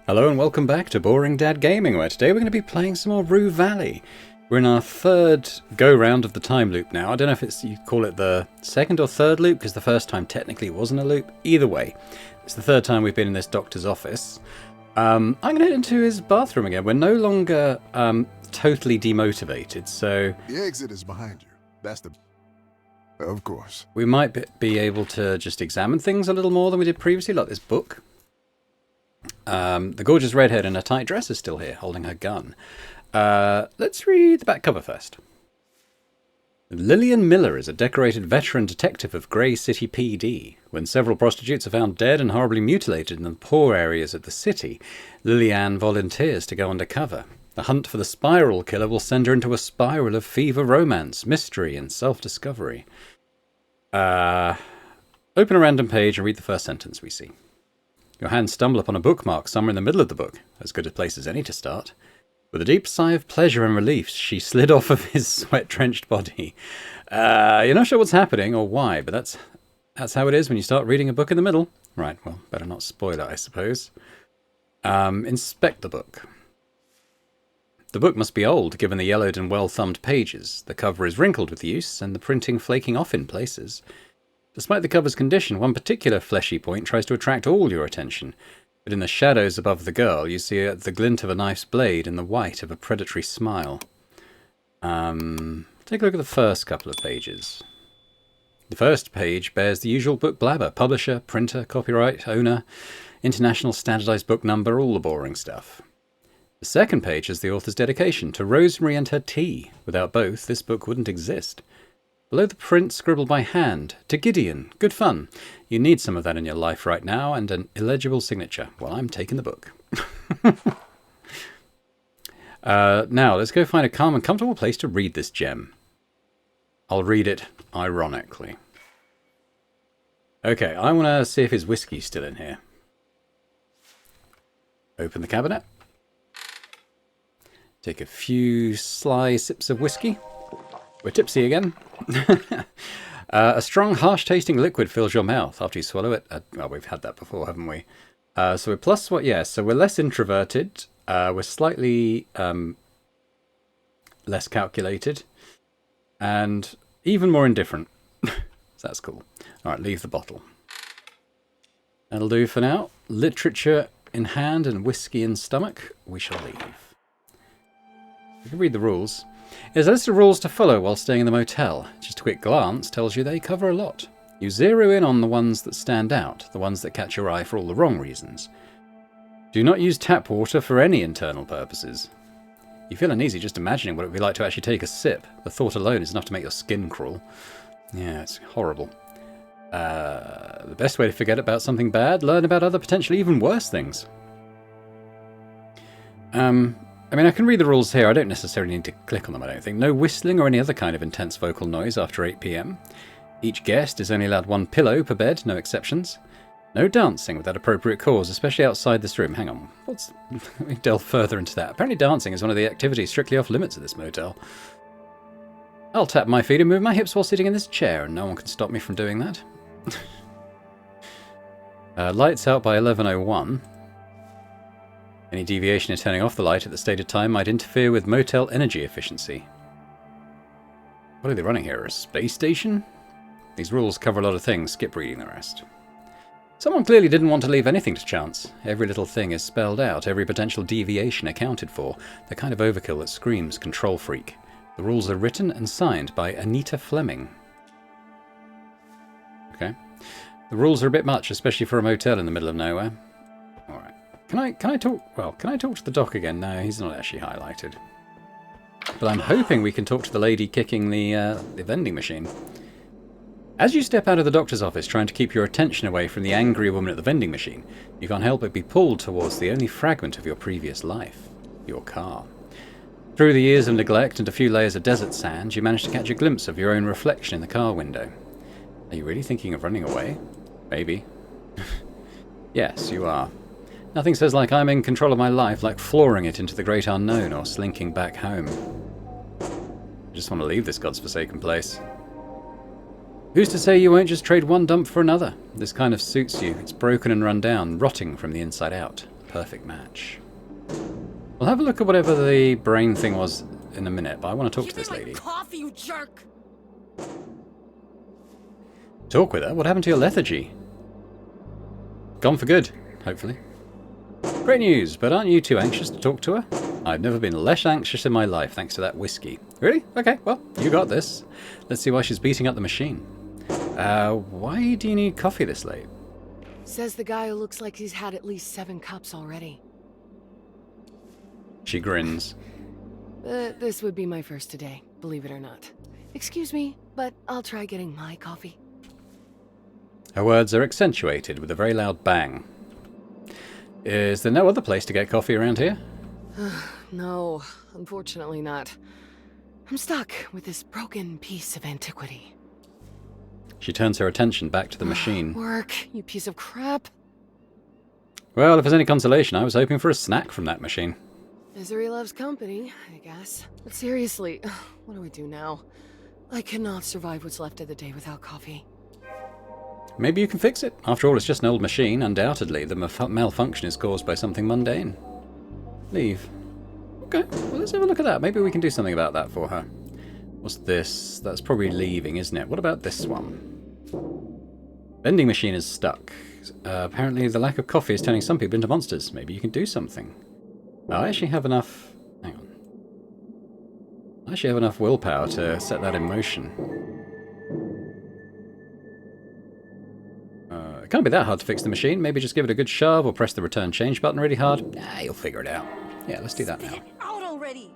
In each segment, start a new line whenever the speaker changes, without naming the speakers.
Hello and welcome back to Boring Dad Gaming, where today we're going to be playing some more Rue Valley. We're in our third go-round of the time loop now. I don't know if you call it the second or third loop, because the first time technically it wasn't a loop. Either way, it's the third time we've been in this doctor's office. I'm going to head into his bathroom again. We're no longer totally demotivated, so...
The exit is behind you. That's the... Of course.
We might be able to just examine things a little more than we did previously, like this book. The gorgeous redhead in a tight dress is still here, holding her gun. Let's read the back cover first. Lillian Miller is a decorated veteran detective of Grey City PD. When several prostitutes are found dead and horribly mutilated in the poor areas of the city, Lillian volunteers to go undercover. The hunt for the spiral killer will send her into a spiral of fever romance, mystery, and self-discovery. Open a random page and read the first sentence we see. Your hands stumble upon a bookmark somewhere in the middle of the book, as good a place as any to start. With a deep sigh of pleasure and relief, she slid off of his sweat-drenched body. You're not sure what's happening or why, but that's how it is when you start reading a book in the middle. Right, well, better not spoil it, I suppose. Inspect the book. The book must be old, given the yellowed and well-thumbed pages. The cover is wrinkled with use, and the printing flaking off in places. Despite the cover's condition, one particular fleshy point tries to attract all your attention. But in the shadows above the girl, you see the glint of a knife's blade and the white of a predatory smile. Take a look at the first couple of pages. The first page bears the usual book blabber: publisher, printer, copyright, owner, international standardized book number, all the boring stuff. The second page is the author's dedication to Rosemary and her tea. Without both, this book wouldn't exist. Below the print, scribbled by hand, to Gideon. Good fun. You need some of that in your life right now, and an illegible signature. Well, I'm taking the book. Now, let's go find a calm and comfortable place to read this gem. I'll read it ironically. Okay, I want to see if his whiskey's still in here. Open the cabinet. Take a few sly sips of whiskey. We're tipsy again. A strong, harsh-tasting liquid fills your mouth after you swallow it. Well, we've had that before, haven't we? So we're plus what? Yeah, so we're less introverted. We're slightly less calculated. And even more indifferent. So that's cool. All right, leave the bottle. That'll do for now. Literature in hand and whiskey in stomach. We shall leave. You can read the rules. There's a list of rules to follow while staying in the motel. Just a quick glance tells you they cover a lot. You zero in on the ones that stand out, the ones that catch your eye for all the wrong reasons. Do not use tap water for any internal purposes. You feel uneasy just imagining what it would be like to actually take a sip. The thought alone is enough to make your skin crawl. Yeah, it's horrible. The best way to forget about something bad, learn about other potentially even worse things. I mean, I can read the rules here. I don't necessarily need to click on them, I don't think. No whistling or any other kind of intense vocal noise after 8 p.m. Each guest is only allowed one pillow per bed, no exceptions. No dancing without appropriate cause, especially outside this room. Hang on, let me delve further into that. Apparently dancing is one of the activities strictly off limits at this motel. I'll tap my feet and move my hips while sitting in this chair, and no one can stop me from doing that. Lights out by 11:01. Any deviation in turning off the light at the stated time might interfere with motel energy efficiency. What are they running here? A space station? These rules cover a lot of things. Skip reading the rest. Someone clearly didn't want to leave anything to chance. Every little thing is spelled out, every potential deviation accounted for. The kind of overkill that screams control freak. The rules are written and signed by Anita Fleming. Okay. The rules are a bit much, especially for a motel in the middle of nowhere. Alright. Can I talk to the doc again? No, he's not actually highlighted. But I'm hoping we can talk to the lady kicking the vending machine. As you step out of the doctor's office trying to keep your attention away from the angry woman at the vending machine, you can't help but be pulled towards the only fragment of your previous life, your car. Through the years of neglect and a few layers of desert sand, you manage to catch a glimpse of your own reflection in the car window. Are you really thinking of running away? Maybe. Yes, you are. Nothing says like I'm in control of my life like flooring it into the great unknown or slinking back home. I just want to leave this godforsaken place. Who's to say you won't just trade one dump for another? This kind of suits you. It's broken and run down, rotting from the inside out. perfect match. We'll have a look at whatever the brain thing was in a minute, but I want to talk to this lady.
Give me my coffee, you jerk!
Talk with her? What happened to your lethargy? Gone for good, hopefully. Great news, but aren't you too anxious to talk to her? I've never been less anxious in my life thanks to that whiskey. Really? Okay, well, you got this. Let's see why she's beating up the machine. Why do you need coffee this late?
Says the guy who looks like he's had at least 7 cups already.
She grins.
This would be my first today, believe it or not. Excuse me, but I'll try getting my coffee.
Her words are accentuated with a very loud bang. Is there no other place to get coffee around here?
No, unfortunately not. I'm stuck with this broken piece of antiquity.
She turns her attention back to the machine.
Work, you piece of crap.
Well, if there's any consolation, I was hoping for a snack from that machine.
Misery loves company, I guess. But seriously, what do we do now? I cannot survive what's left of the day without coffee.
Maybe you can fix it. After all, it's just an old machine. Undoubtedly, the malfunction is caused by something mundane. Leave. Okay, well, let's have a look at that. Maybe we can do something about that for her. What's this? That's probably leaving, isn't it? What about this one? Vending machine is stuck. Apparently, the lack of coffee is turning some people into monsters. Maybe you can do something. I actually have enough... Hang on. I actually have enough willpower to set that in motion. It can't be that hard to fix the machine. Maybe just give it a good shove or press the return change button really hard. Nah, you'll figure it out. Yeah, let's do that now.
Spit it out already!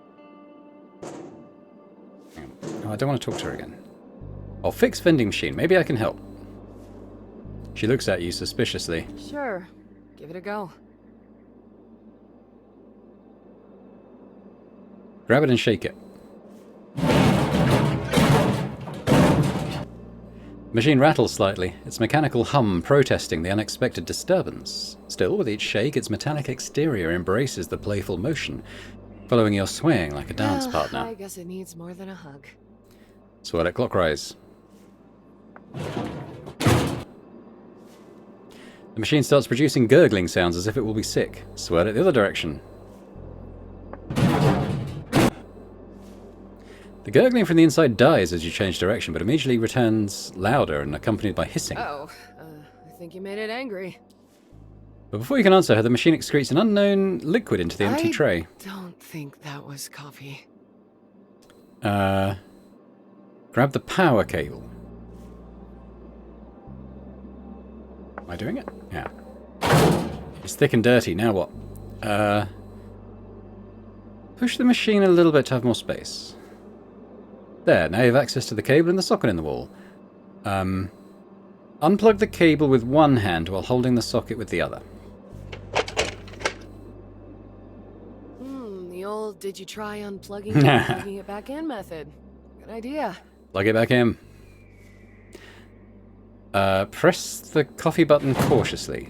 Hang on. Oh, I don't want to talk to her again. I'll fix vending machine. Maybe I can help. She looks at you suspiciously.
Sure, give it a go.
Grab it and shake it. The machine rattles slightly, its mechanical hum protesting the unexpected disturbance. Still, with each shake, its metallic exterior embraces the playful motion, following your swaying like a dance partner.
I guess it needs more than a hug.
Swirl it clockwise. The machine starts producing gurgling sounds as if it will be sick. Swirl it the other direction. The gurgling from the inside dies as you change direction, but immediately returns louder and accompanied by hissing.
Oh, I think you made it angry.
But before you can answer her, the machine excretes an unknown liquid into the empty tray.
I don't think that was coffee.
Grab the power cable. Am I doing it? Yeah. It's thick and dirty. Now what? Push the machine a little bit to have more space. There, now you have access to the cable and the socket in the wall. Unplug the cable with one hand while holding the socket with the other.
The old did you try unplugging and plugging it back in method. Good idea.
Plug it back in. Press the coffee button cautiously.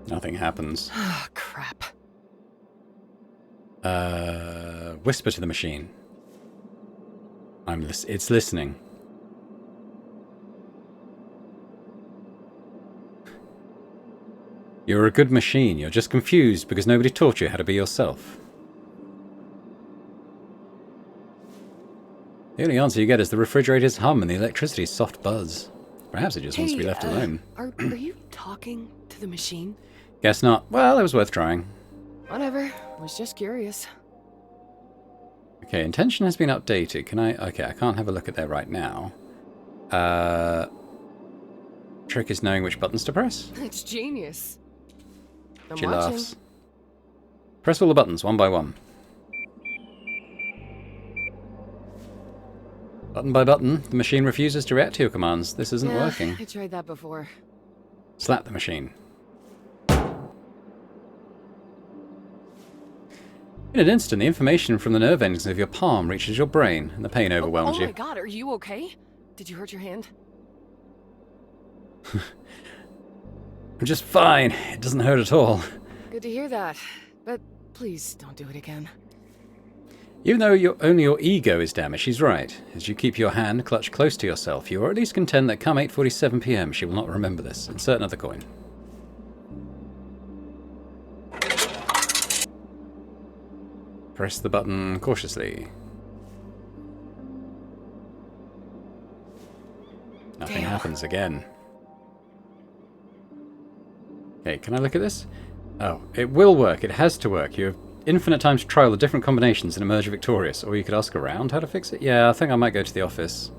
Nothing happens.
Ah, crap.
Whisper to the machine. It's listening. You're a good machine. You're just confused because nobody taught you how to be yourself. The only answer you get is the refrigerator's hum and the electricity's soft buzz. Perhaps it just wants to be left alone.
Are you talking to the machine?
Guess not. Well, it was worth trying.
Whatever. Was just curious.
Okay, intention has been updated. Can I... Okay, I can't have a look at that right now. Trick is knowing which buttons to press.
It's genius. I'm
She
watching.
laughs. Press all the buttons, one by one. Button by button, the machine refuses to react to your commands. This isn't working.
I tried that before.
Slap the machine. In an instant, the information from the nerve endings of your palm reaches your brain, and the pain overwhelms
Oh
you.
my god, are you okay? Did you hurt your hand?
I'm just fine. It doesn't hurt at all.
Good to hear that. But please don't do it again.
Even though only your ego is damaged, she's right. As you keep your hand clutched close to yourself, you are at least content that come 8:47 p.m. she will not remember this. Insert another coin. Press the button cautiously. Nothing happens again. Okay, can I look at this? Oh, it will work. It has to work. You have infinite time to trial the different combinations and emerge victorious. Or you could ask around how to fix it. Yeah, I think I might go to the office.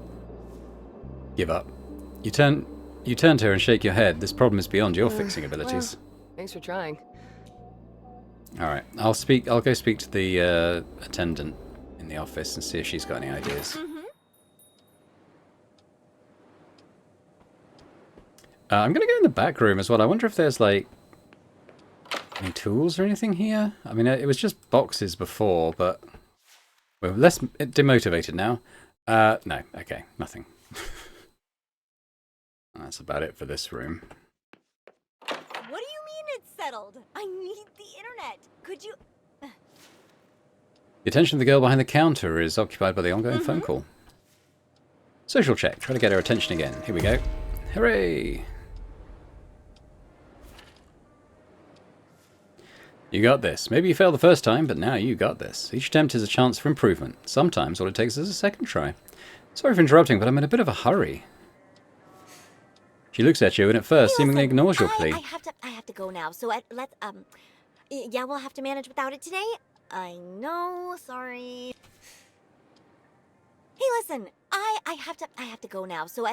Give up. You turn to her and shake your head. This problem is beyond your fixing abilities.
Well, thanks for trying.
Alright, I'll go speak to the attendant in the office and see if she's got any ideas. I'm going to go in the back room as well. I wonder if there's, like, any tools or anything here? I mean, it was just boxes before, but we're less demotivated now. No, okay, nothing. That's about it for this room.
What do you mean it's settled? I need the internet. Could you...
The attention of the girl behind the counter is occupied by the ongoing phone call. Social check. Try to get her attention again. Here we go. Hooray! You got this. Maybe you failed the first time, but now you got this. Each attempt is a chance for improvement. Sometimes all it takes is a second try. Sorry for interrupting, but I'm in a bit of a hurry. She looks at you and at first seemingly ignores your plea.
I have to go now, so yeah, we'll have to manage without it today. I know, sorry. Hey, listen, I have to go now, so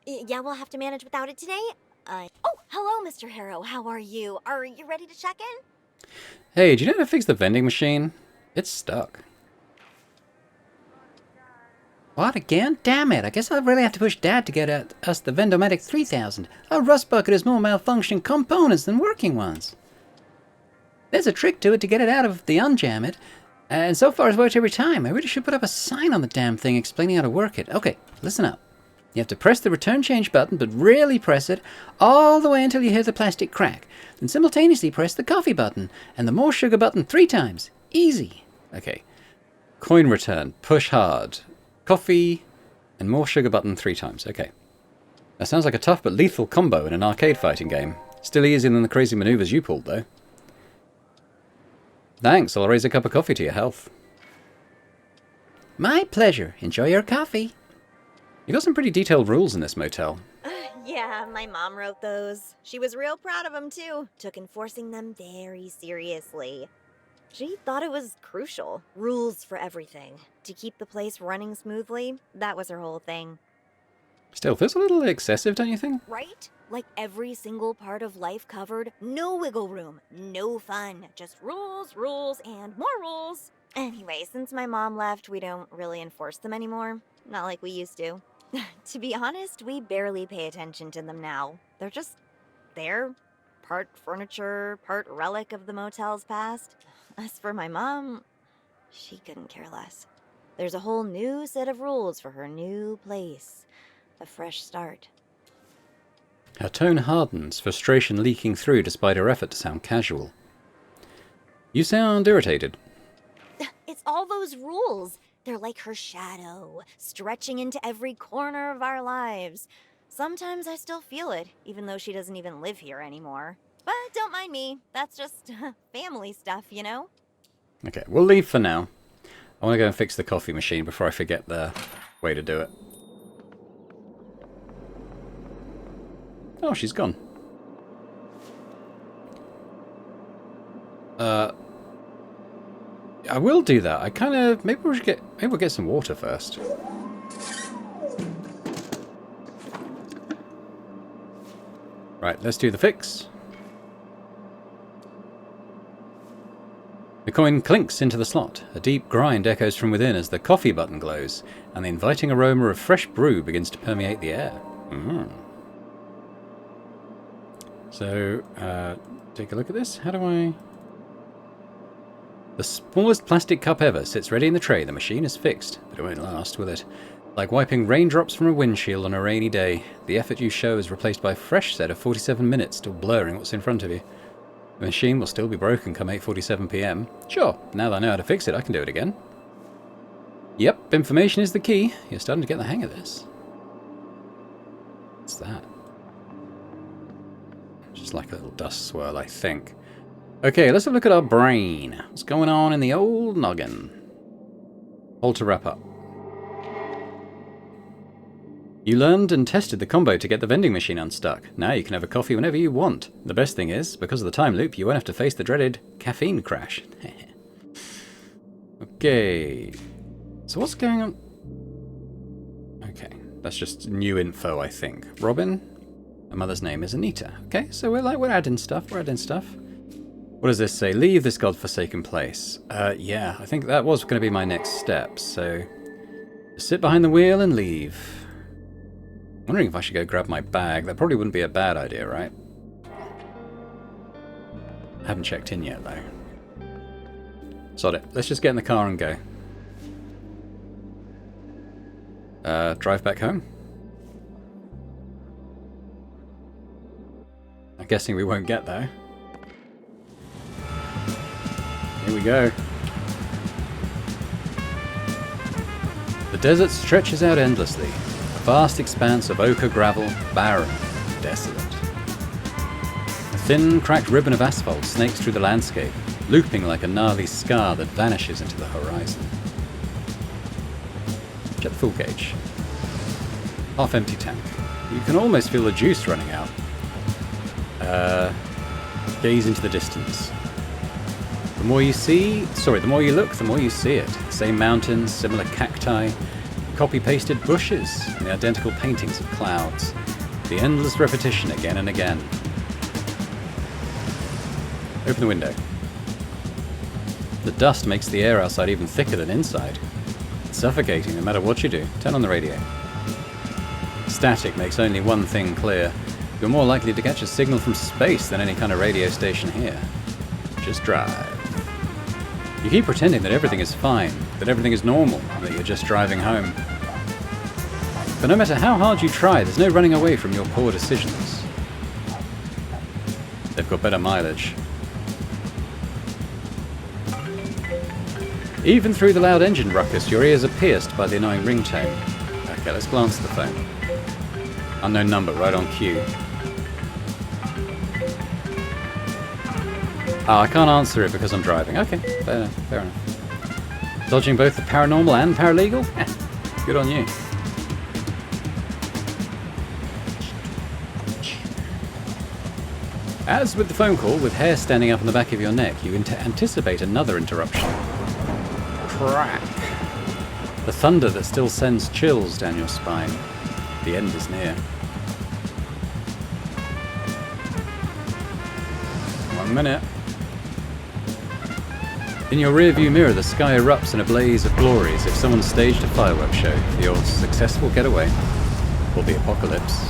yeah, we'll have to manage without it today. Oh, hello, Mr. Harrow. How are you? Are you ready to check in?
Hey, do you know how to fix the vending machine? It's stuck.
What, again? Damn it, I guess I'll really have to push Dad to get us the Vendomatic 3000. Our rust bucket has more malfunctioning components than working ones. There's a trick to it to get it out of the unjam it, and so far it's worked every time. I really should put up a sign on the damn thing explaining how to work it. Okay, listen up. You have to press the return change button, but really press it all the way until you hear the plastic crack. Then simultaneously press the coffee button and the more sugar button 3 times. Easy.
Okay. Coin return. Push hard. Coffee and more sugar button 3 times. Okay. That sounds like a tough but lethal combo in an arcade fighting game. Still easier than the crazy maneuvers you pulled, though. Thanks. I'll raise a cup of coffee to your health.
My pleasure. Enjoy your coffee.
You got some pretty detailed rules in this motel.
Yeah, my mom wrote those. She was real proud of them, too. Took enforcing them very seriously. She thought it was crucial. Rules for everything. To keep the place running smoothly, that was her whole thing.
Still feels a little excessive, don't you think?
Right? Like every single part of life covered. No wiggle room. No fun. Just rules, rules, and more rules. Anyway, since my mom left, we don't really enforce them anymore. Not like we used to. To be honest, we barely pay attention to them now. They're just there. Part furniture, part relic of the motel's past. As for my mom, she couldn't care less. There's a whole new set of rules for her new place. A fresh start.
Her tone hardens, frustration leaking through despite her effort to sound casual. You sound irritated.
It's all those rules. They're like her shadow, stretching into every corner of our lives. Sometimes I still feel it, even though she doesn't even live here anymore. But don't mind me. That's just family stuff, you know?
Okay, we'll leave for now. I want to go and fix the coffee machine before I forget the way to do it. Oh, she's gone. I will do that. I kind of... Maybe we'll get some water first. Right, let's do the fix. The coin clinks into the slot. A deep grind echoes from within as the coffee button glows, and the inviting aroma of fresh brew begins to permeate the air. So, take a look at this. How do I... The smallest plastic cup ever sits ready in the tray. The machine is fixed, but it won't last, will it? Like wiping raindrops from a windshield on a rainy day, the effort you show is replaced by a fresh set of 47 minutes still blurring what's in front of you. The machine will still be broken come 8:47 p.m. Sure, now that I know how to fix it, I can do it again. Yep, information is the key. You're starting to get the hang of this. What's that? Just like a little dust swirl, I think. Okay, let's have a look at our brain. What's going on in the old noggin? Hold to wrap up. You learned and tested the combo to get the vending machine unstuck. Now you can have a coffee whenever you want. The best thing is, because of the time loop, you won't have to face the dreaded caffeine crash. Okay. So what's going on? Okay, that's just new info, I think. Robin? Her mother's name is Anita. Okay, so we're adding stuff, What does this say? Leave this godforsaken place. Yeah, I think that was going to be my next step, so... sit behind the wheel and leave. Wondering if I should go grab my bag. That probably wouldn't be a bad idea, right? I haven't checked in yet, though. Sod it. Let's just get in the car and go. Drive back home? I'm guessing we won't get there. Here we go. The desert stretches out endlessly. A vast expanse of ochre gravel, barren, desolate. A thin, cracked ribbon of asphalt snakes through the landscape, looping like a gnarly scar that vanishes into the horizon. Check the full gauge. Half-empty tank. You can almost feel the juice running out. Gaze into the distance. The more you look, the more you see it. Same mountains, similar cacti, copy-pasted bushes, and the identical paintings of clouds. The endless repetition again and again. Open the window. The dust makes the air outside even thicker than inside. It's suffocating no matter what you do. Turn on the radio. Static makes only one thing clear. You're more likely to catch a signal from space than any kind of radio station here. Just drive. You keep pretending that everything is fine, that everything is normal, that you're just driving home. But no matter how hard you try, there's no running away from your poor decisions. They've got better mileage. Even through the loud engine ruckus, your ears are pierced by the annoying ringtone. Okay, let's glance at the phone. Unknown number, right on cue. Oh, I can't answer it because I'm driving. Okay, fair enough. Dodging both the paranormal and paralegal? Good on you. As with the phone call, with hair standing up on the back of your neck, you anticipate another interruption. Crack. The thunder that still sends chills down your spine. The end is near. 1 minute. In your rearview mirror, the sky erupts in a blaze of glory as if someone staged a fireworks show for your successful getaway, or the apocalypse.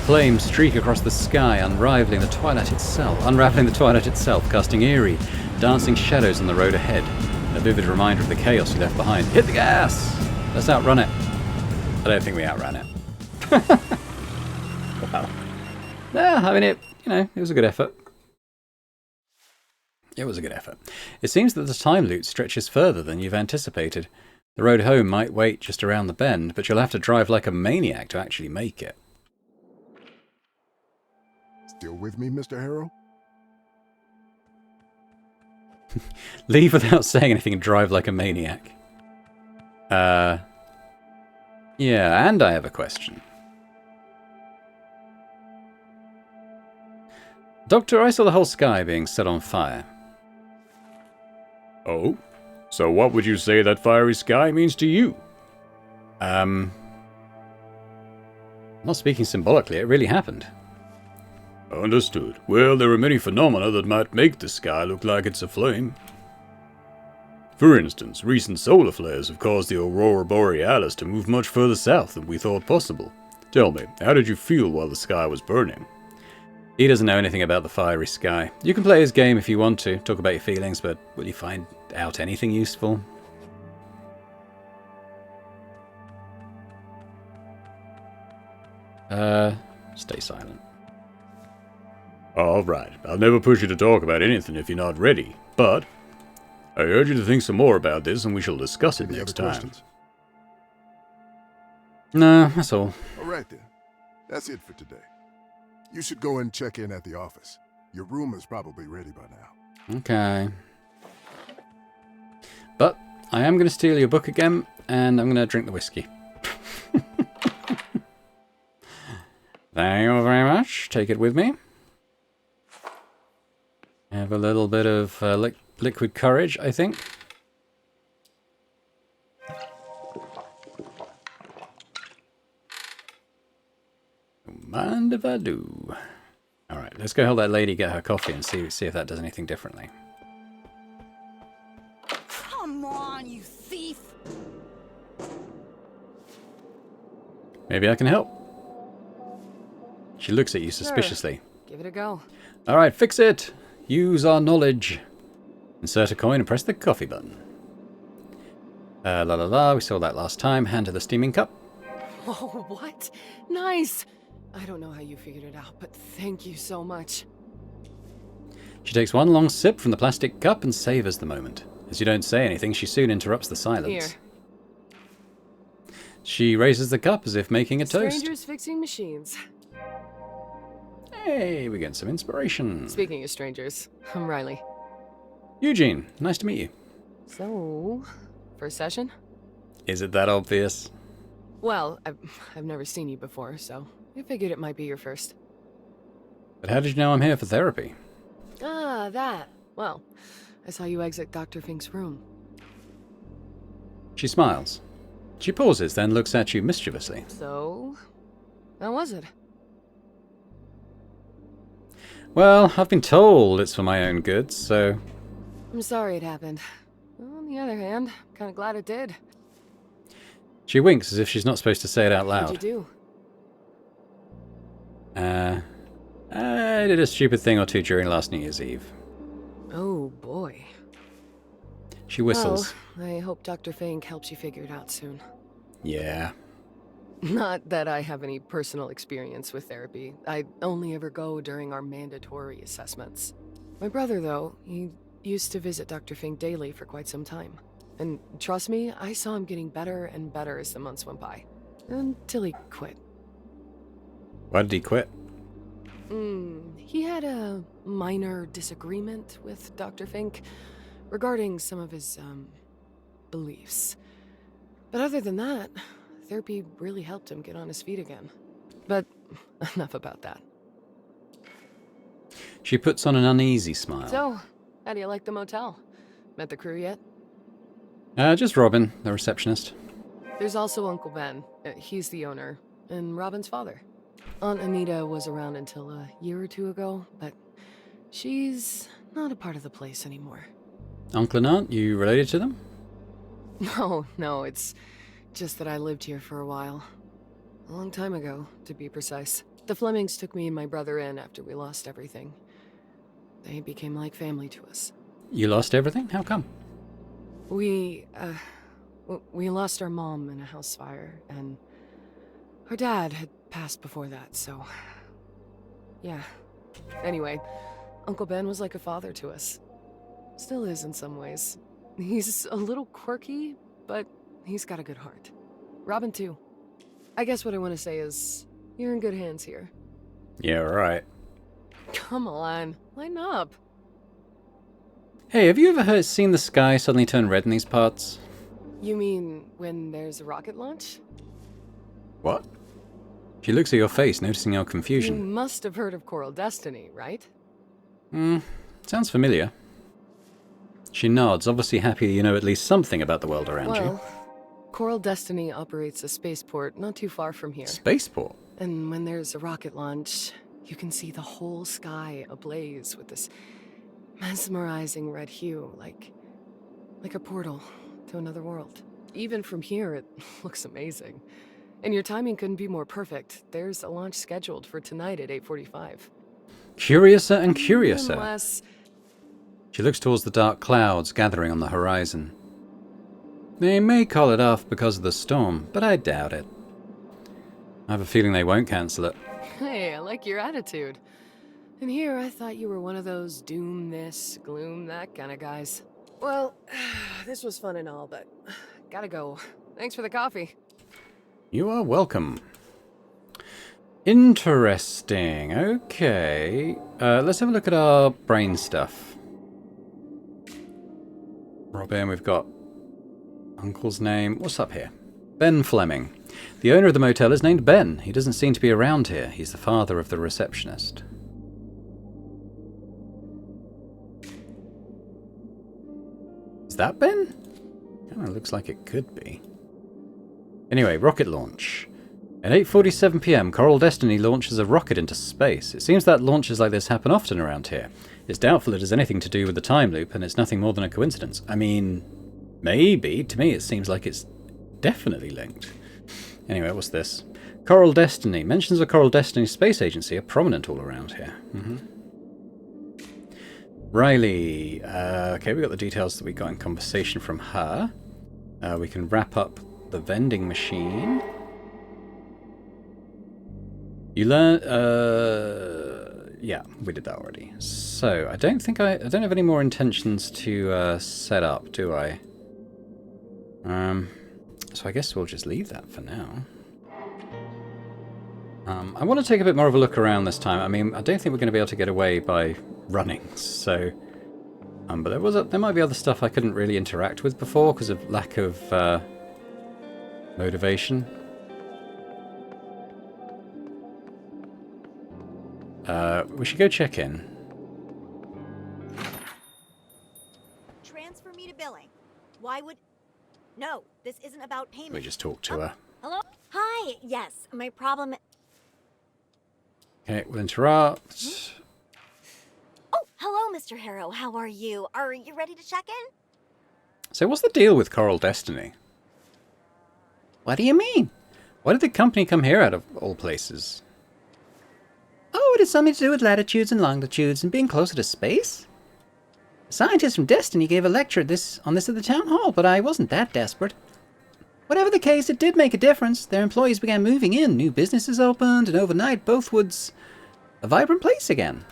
Flames streak across the sky, unraveling the twilight itself, casting eerie, dancing shadows on the road ahead, a vivid reminder of the chaos you left behind. Hit the gas! Let's outrun it. I don't think we outran it. Wow. Yeah, I mean, it was a good effort. It was a good effort. It seems that the time loop stretches further than you've anticipated. The road home might wait just around the bend, but you'll have to drive like a maniac to actually make it.
Still with me, Mr. Harrow?
Leave without saying anything and drive like a maniac. Yeah, and I have a question. Doctor, I saw the whole sky being set on fire.
Oh? So what would you say that fiery sky means to you?
I'm not speaking symbolically, it really happened.
Understood. Well, there are many phenomena that might make the sky look like it's aflame. For instance, recent solar flares have caused the aurora borealis to move much further south than we thought possible. Tell me, how did you feel while the sky was burning?
He doesn't know anything about the fiery sky. You can play his game if you want to, talk about your feelings, but will you find out anything useful? Stay silent.
Alright, I'll never push you to talk about anything if you're not ready, but I urge you to think some more about this and we shall discuss it
Any
next
other
time.
questions?
No, that's all.
All right then. That's it for today. You should go and check in at the office. Your room is probably ready by now.
Okay. But I am going to steal your book again, and I'm going to drink the whiskey. Thank you very much. Take it with me. Have a little bit of liquid courage, I think. Don't mind if I do. Alright, let's go help that lady get her coffee and see if that does anything differently.
Come on, you thief!
Maybe I can help. She looks at you suspiciously.
Give it a go.
Alright, fix it! Use our knowledge. Insert a coin and press the coffee button. La la la, we saw that last time. Hand her the steaming cup.
Oh, what? Nice! I don't know how you figured it out, but thank you so much.
She takes one long sip from the plastic cup and savors the moment. As you don't say anything, she soon interrupts the silence.
Here.
She raises the cup as if making a toast.
Strangers fixing machines.
Hey, we get some inspiration.
Speaking of strangers, I'm Riley.
Eugene, nice to meet you.
So, first session?
Is it that obvious?
Well, I've never seen you before, so I figured it might be your first.
But how did you know I'm here for therapy?
Ah, that. Well, I saw you exit Dr. Fink's room.
She smiles. She pauses, then looks at you mischievously.
So, how was it?
Well, I've been told it's for my own good, so...
I'm sorry it happened. On the other hand, I'm kind of glad it did.
She winks as if she's not supposed to say it out loud.
What'd you
I did a stupid thing or two during last New Year's Eve.
do? Oh, boy.
She whistles.
Well, I hope Dr. Fink helps you figure it out soon.
Yeah.
Not that I have any personal experience with therapy. I only ever go during our mandatory assessments. My brother, though, he used to visit Dr. Fink daily for quite some time. And trust me, I saw him getting better and better as the months went by. Until he quit.
Why did he quit?
He had a minor disagreement with Dr. Fink regarding some of his, beliefs. But other than that, therapy really helped him get on his feet again. But enough about that.
She puts on an uneasy smile.
So, how do you like the motel? Met the crew yet?
Just Robin, the receptionist.
There's also Uncle Ben. He's the owner, and Robin's father. Aunt Anita was around until a year or two ago, but she's not a part of the place anymore.
Uncle and Aunt, you related to them?
No, it's just that I lived here for a while. A long time ago, to be precise. The Flemings took me and my brother in after we lost everything. They became like family to us.
You lost everything? How come?
We lost our mom in a house fire, and our dad had passed before that, so... yeah. Anyway, Uncle Ben was like a father to us. Still is in some ways. He's a little quirky, but he's got a good heart. Robin, too. I guess what I want to say is, you're in good hands here.
Yeah, right.
Come on, lighten up.
Hey, have you ever seen the sky suddenly turn red in these parts?
You mean when there's a rocket launch?
What? She looks at your face, noticing your
You
confusion.
must have heard of Coral Destiny, right?
Sounds familiar. She nods, obviously happy you know at least something about the world around you.
Well, Coral Destiny operates a spaceport not too far from here.
Spaceport?
And when there's a rocket launch, you can see the whole sky ablaze with this mesmerizing red hue, like a portal to another world. Even from here, it looks amazing. And your timing couldn't be more perfect. There's a launch scheduled for tonight at 8:45.
Curiouser and curiouser.
Unless...
She looks towards the dark clouds gathering on the horizon. They may call it off because of the storm, but I doubt it. I have a feeling they won't cancel it.
Hey, I like your attitude. And here I thought you were one of those doom this, gloom that kind of guys. Well, this was fun and all, but gotta go. Thanks for the coffee.
You are welcome. Interesting. Okay. Let's have a look at our brain stuff. Robin, we've got uncle's name. What's up here? Ben Fleming. The owner of the motel is named Ben. He doesn't seem to be around here. He's the father of the receptionist. Is that Ben? Kind of looks like it could be. Anyway, rocket launch. At 8:47 p.m, Coral Destiny launches a rocket into space. It seems that launches like this happen often around here. It's doubtful it has anything to do with the time loop, and it's nothing more than a coincidence. I mean, maybe. To me, it seems like it's definitely linked. Anyway, what's this? Coral Destiny. Mentions of Coral Destiny Space Agency are prominent all around here. Riley. Okay, we got the details that we got in conversation from her. We can wrap up the vending machine. You learn. Yeah, we did that already. So I don't have any more intentions to set up, do I? So I guess we'll just leave that for now. I want to take a bit more of a look around this time. I mean, I don't think we're going to be able to get away by running, so... but there might be other stuff I couldn't really interact with before because of lack of motivation. We should go check in.
Transfer me to billing. Why would... No, this isn't about payment.
We just talk to her.
Hello? Hi, yes, my problem...
Okay, we'll interrupt.
Oh, hello, Mr. Harrow. How are you? Are you ready to check in?
So what's the deal with Coral Destiny?
What do you mean?
Why did the company come here out of all places?
Oh, it has something to do with latitudes and longitudes and being closer to space? A scientist from Destiny gave a lecture on this at the town hall, but I wasn't that desperate. Whatever the case, it did make a difference. Their employees began moving in, new businesses opened, and overnight Bothwood's a vibrant place again.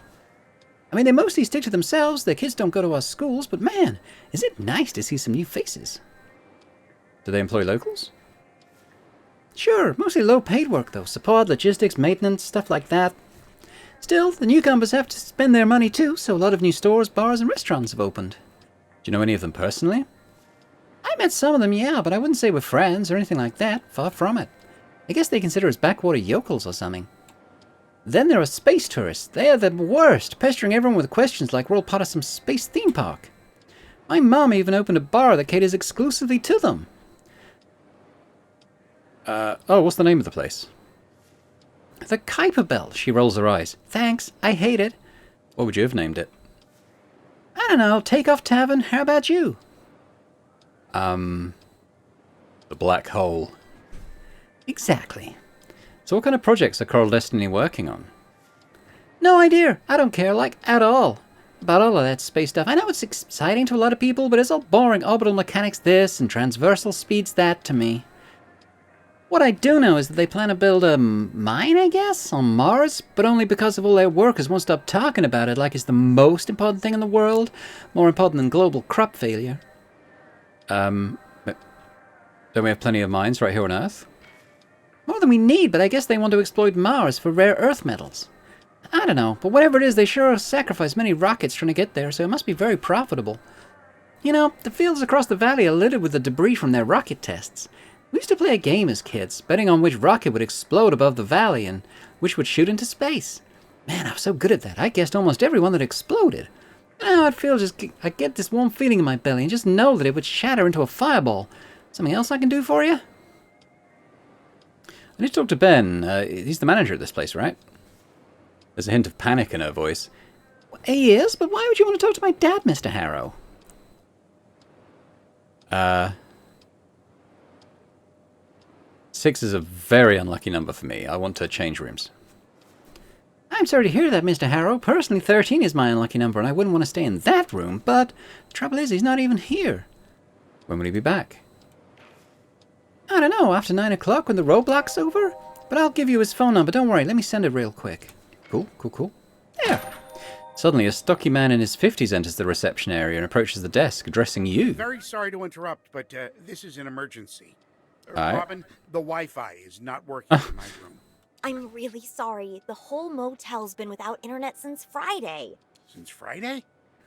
I mean, they mostly stick to themselves, their kids don't go to our schools, but man, is it nice to see some new faces.
Do they employ locals?
Sure, mostly low-paid work though, support, logistics, maintenance, stuff like that. Still, the newcomers have to spend their money too, so a lot of new stores, bars, and restaurants have opened.
Do you know any of them personally?
I met some of them, yeah, but I wouldn't say we're friends or anything like that. Far from it. I guess they consider us backwater yokels or something. Then there are space tourists. They are the worst, pestering everyone with questions like we're all part of some space theme park. My mom even opened a bar that caters exclusively to them.
Oh, what's the name of the place?
The Kuiper Belt, she rolls her eyes. Thanks, I hate it.
What would you have named it?
I don't know, Takeoff Tavern, how about you?
The Black Hole.
Exactly.
So what kind of projects are Coral Destiny working on?
No idea. I don't care, like, at all. About all of that space stuff. I know it's exciting to a lot of people, but it's all boring orbital mechanics this and transversal speeds that to me. What I do know is that they plan to build a mine, I guess, on Mars, but only because of all their workers won't stop talking about it like it's the most important thing in the world, more important than global crop failure.
Don't we have plenty of mines right here on Earth?
More than we need, but I guess they want to exploit Mars for rare earth metals. I don't know, but whatever it is, they sure sacrifice many rockets trying to get there, so it must be very profitable. You know, the fields across the valley are littered with the debris from their rocket tests. We used to play a game as kids, betting on which rocket would explode above the valley and which would shoot into space. Man, I was so good at that. I guessed almost every one that exploded. Now I get this warm feeling in my belly and just know that it would shatter into a fireball. Something else I can do for you?
I need to talk to Ben. He's the manager of this place, right? There's a hint of panic in her voice.
He is, but why would you want to talk to my dad, Mr. Harrow?
6 is a very unlucky number for me. I want to change rooms.
I'm sorry to hear that, Mr. Harrow. Personally, 13 is my unlucky number, and I wouldn't want to stay in that room, but the trouble is, he's not even here.
When will he be back?
I don't know, after 9 o'clock when the roadblock's over? But I'll give you his phone number, don't worry, let me send it real quick.
Cool. Yeah. Suddenly, a stocky man in his 50s enters the reception area and approaches the desk, addressing you.
Very sorry to interrupt, but this is an emergency.
Alright.
Robin, the Wi-Fi is not working in my room.
I'm really sorry. The whole motel's been without internet since Friday.
Since Friday?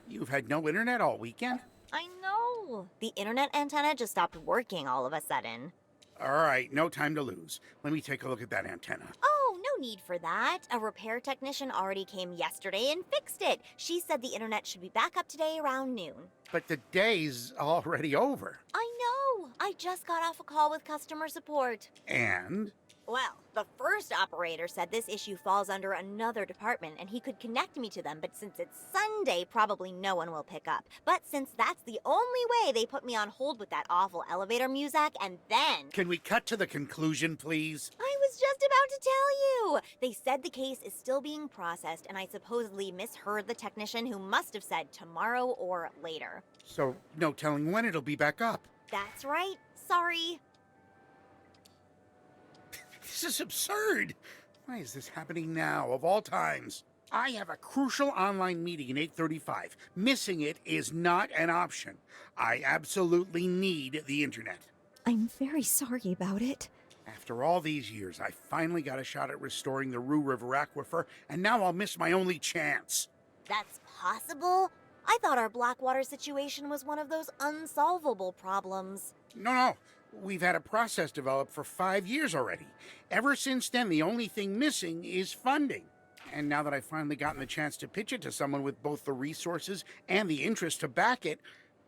You've had no internet all weekend?
I know. The internet antenna just stopped working all of a sudden.
All right, no time to lose. Let me take a look at that antenna.
Oh, no need for that. A repair technician already came yesterday and fixed it. She said the internet should be back up today around noon.
But the day's already over.
I know. I just got off a call with customer support.
And?
Well, the first operator said this issue falls under another department and he could connect me to them, but since it's Sunday, probably no one will pick up. But since that's the only way, they put me on hold with that awful elevator music, and then...
Can we cut to the conclusion, please?
I was just about to tell you! They said the case is still being processed, and I supposedly misheard the technician who must have said tomorrow or later.
So, no telling when it'll be back up.
That's right. Sorry.
This is absurd. Why is this happening now, of all times? I have a crucial online meeting at 8:35. Missing it is not an option. I absolutely need the internet.
I'm very sorry about it.
After all these years, I finally got a shot at restoring the Rue River aquifer, and now I'll miss my only chance.
That's possible? I thought our Blackwater situation was one of those unsolvable problems.
No. We've had a process developed for 5 years already. Ever since then, the only thing missing is funding. And now that I've finally gotten the chance to pitch it to someone with both the resources and the interest to back it,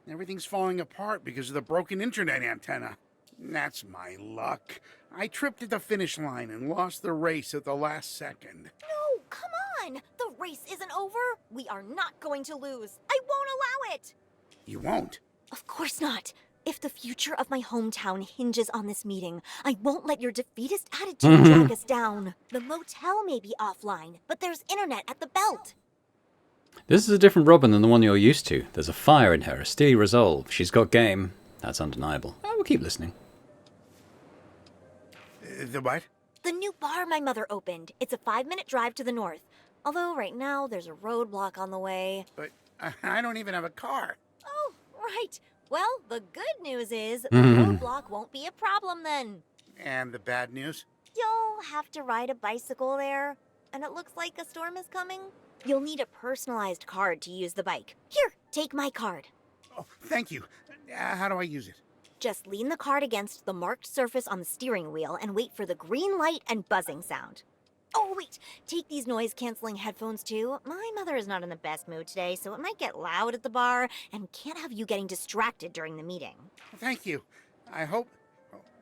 everything's falling apart because of the broken internet antenna. That's my luck. I tripped at the finish line and lost the race at the last second.
No, come on! The race isn't over! We are not going to lose! I won't allow it!
You won't?
Of course not! If the future of my hometown hinges on this meeting, I won't let your defeatist attitude drag us down. The motel may be offline, but there's internet at the belt.
This is a different Robin than the one you're used to. There's a fire in her, a steely resolve. She's got game. That's undeniable. Oh, we'll keep listening.
The what?
The new bar my mother opened. It's a 5-minute drive to the north. Although right now there's a roadblock on the way.
But I don't even have a car.
Oh, right. Well, the good news is the roadblock won't be a problem then.
And the bad news?
You'll have to ride a bicycle there, and it looks like a storm is coming. You'll need a personalized card to use the bike. Here, take my card.
Oh, thank you. How do I use it?
Just lean the card against the marked surface on the steering wheel and wait for the green light and buzzing sound. Oh, wait, take these noise-canceling headphones too. My mother is not in the best mood today, so it might get loud at the bar and can't have you getting distracted during the meeting.
Thank you.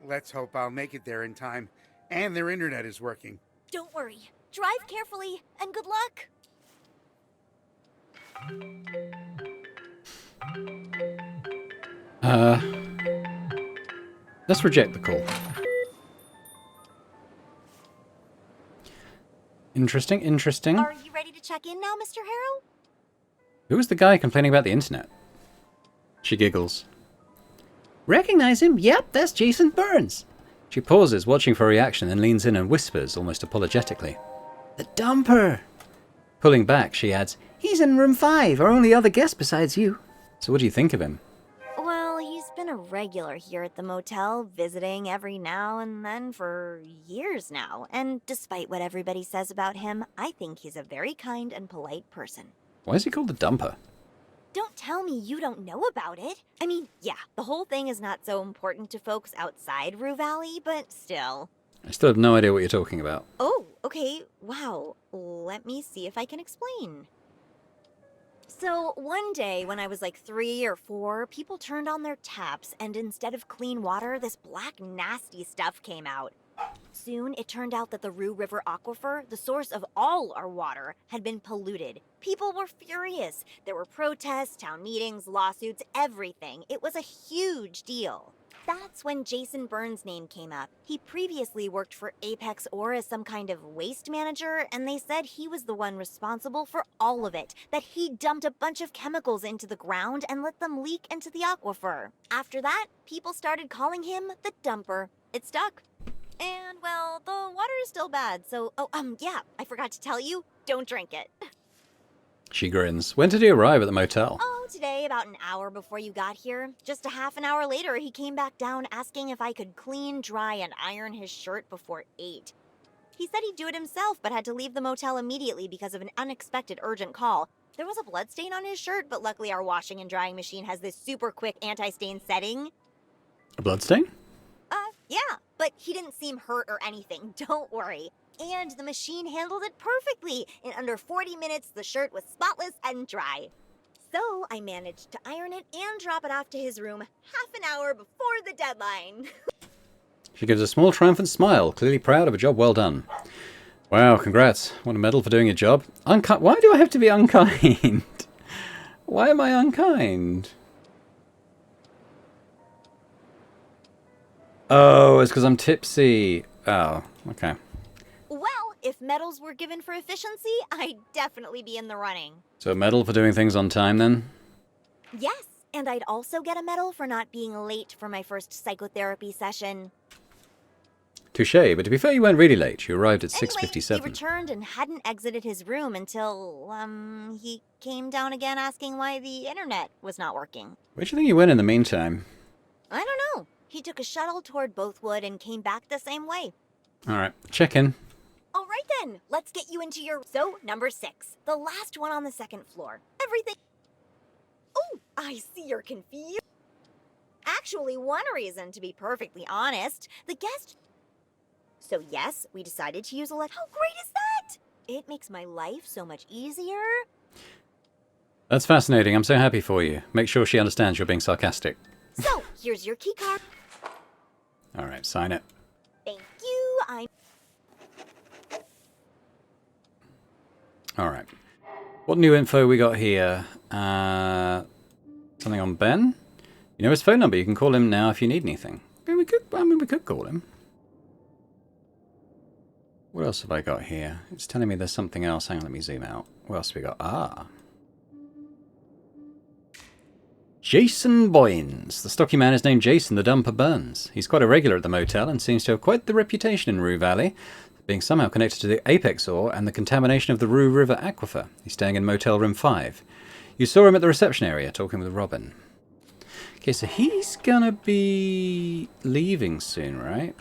Let's hope I'll make it there in time. And their internet is working.
Don't worry. Drive carefully, and good luck.
Let's reject the call. Interesting.
Are you ready to check in now, Mr. Harrow?
Who was the guy complaining about the internet? She giggles.
Recognize him? Yep, that's Jason Burns.
She pauses, watching for a reaction, then leans in and whispers, almost apologetically.
The dumper.
Pulling back, she adds,
He's in room 5, our only other guest besides you.
So what do you think of him?
Well, he's been a regular here at the motel, visiting every now and then for years now. And despite what everybody says about him, I think he's a very kind and polite person.
Why is he called the dumper?
Don't tell me you don't know about it. I mean, yeah, the whole thing is not so important to folks outside Rue Valley, but still.
I still have no idea what you're talking about.
Oh, okay, wow. Let me see if I can explain. So, one day when I was like 3 or 4, people turned on their taps, and instead of clean water, this black, nasty stuff came out. Soon, it turned out that the Rue River aquifer, the source of all our water, had been polluted. People were furious. There were protests, town meetings, lawsuits, everything. It was a huge deal. That's when Jason Burns' name came up. He previously worked for Apex Ore as some kind of waste manager, and they said he was the one responsible for all of it, that he dumped a bunch of chemicals into the ground and let them leak into the aquifer. After that, people started calling him the dumper. It stuck. And, well, the water is still bad, so, yeah, I forgot to tell you, don't drink it.
She grins. When did he arrive at the motel?
Oh, today, about an hour before you got here. Just a half an hour later, he came back down asking if I could clean, dry, and iron his shirt before 8. He said he'd do it himself, but had to leave the motel immediately because of an unexpected urgent call. There was a blood stain on his shirt, but luckily our washing and drying machine has this super quick anti-stain setting.
A bloodstain?
Yeah, but he didn't seem hurt or anything, don't worry. And the machine handled it perfectly. In under 40 minutes, the shirt was spotless and dry. So I managed to iron it and drop it off to his room half an hour before the deadline.
She gives a small triumphant smile, clearly proud of a job well done. Wow, congrats. Want a medal for doing your job? Why do I have to be unkind? Why am I unkind? Oh, it's because I'm tipsy. Oh, okay.
Well, if medals were given for efficiency, I'd definitely be in the running.
So a medal for doing things on time, then?
Yes, and I'd also get a medal for not being late for my first psychotherapy session.
Touché, but to be fair, you weren't really late. You arrived at
Anyway,
6:57.
he returned and hadn't exited his room until, he came down again asking why the internet was not working.
Where do you think you went in the meantime?
I don't know. He took a shuttle toward Bothwood and came back the same way.
Alright, check in.
All right then, let's get you into your... So, number 6, the last one on the 2nd floor. Everything... Oh, I see you're confused. Actually, one reason, to be perfectly honest, the guest... So yes, we decided to use How great is that? It makes my life so much easier.
That's fascinating. I'm so happy for you. Make sure she understands you're being sarcastic.
So, here's your key card.
Alright, sign it.
Thank you,
Alright. What new info we got here? Something on Ben? You know his phone number. You can call him now if you need anything. We could call him. What else have I got here? It's telling me there's something else. Hang on, let me zoom out. What else have we got? Ah. Jason Boynes. The stocky man is named Jason the Dumper Burns. He's quite a regular at the motel and seems to have quite the reputation in Rue Valley, being somehow connected to the Apex ore and the contamination of the Rue River aquifer. He's staying in motel room 5. You saw him at the reception area talking with Robin. Okay, so he's gonna be leaving soon, right?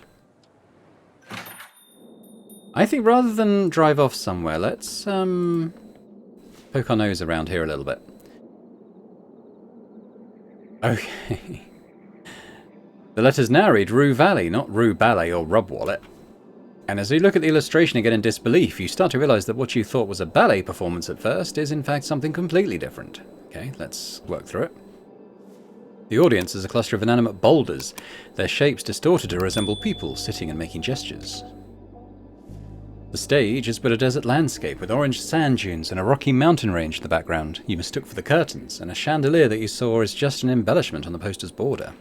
I think rather than drive off somewhere, let's poke our nose around here a little bit. Okay. The letters now read Rue Valley, not Rue Ballet or Rub Wallet. And as you look at the illustration again in disbelief, you start to realise that what you thought was a ballet performance at first is in fact something completely different. Okay, let's work through it. The audience is a cluster of inanimate boulders, their shapes distorted to resemble people sitting and making gestures. The stage is but a desert landscape with orange sand dunes and a rocky mountain range in the background you mistook for the curtains, and a chandelier that you saw is just an embellishment on the poster's border.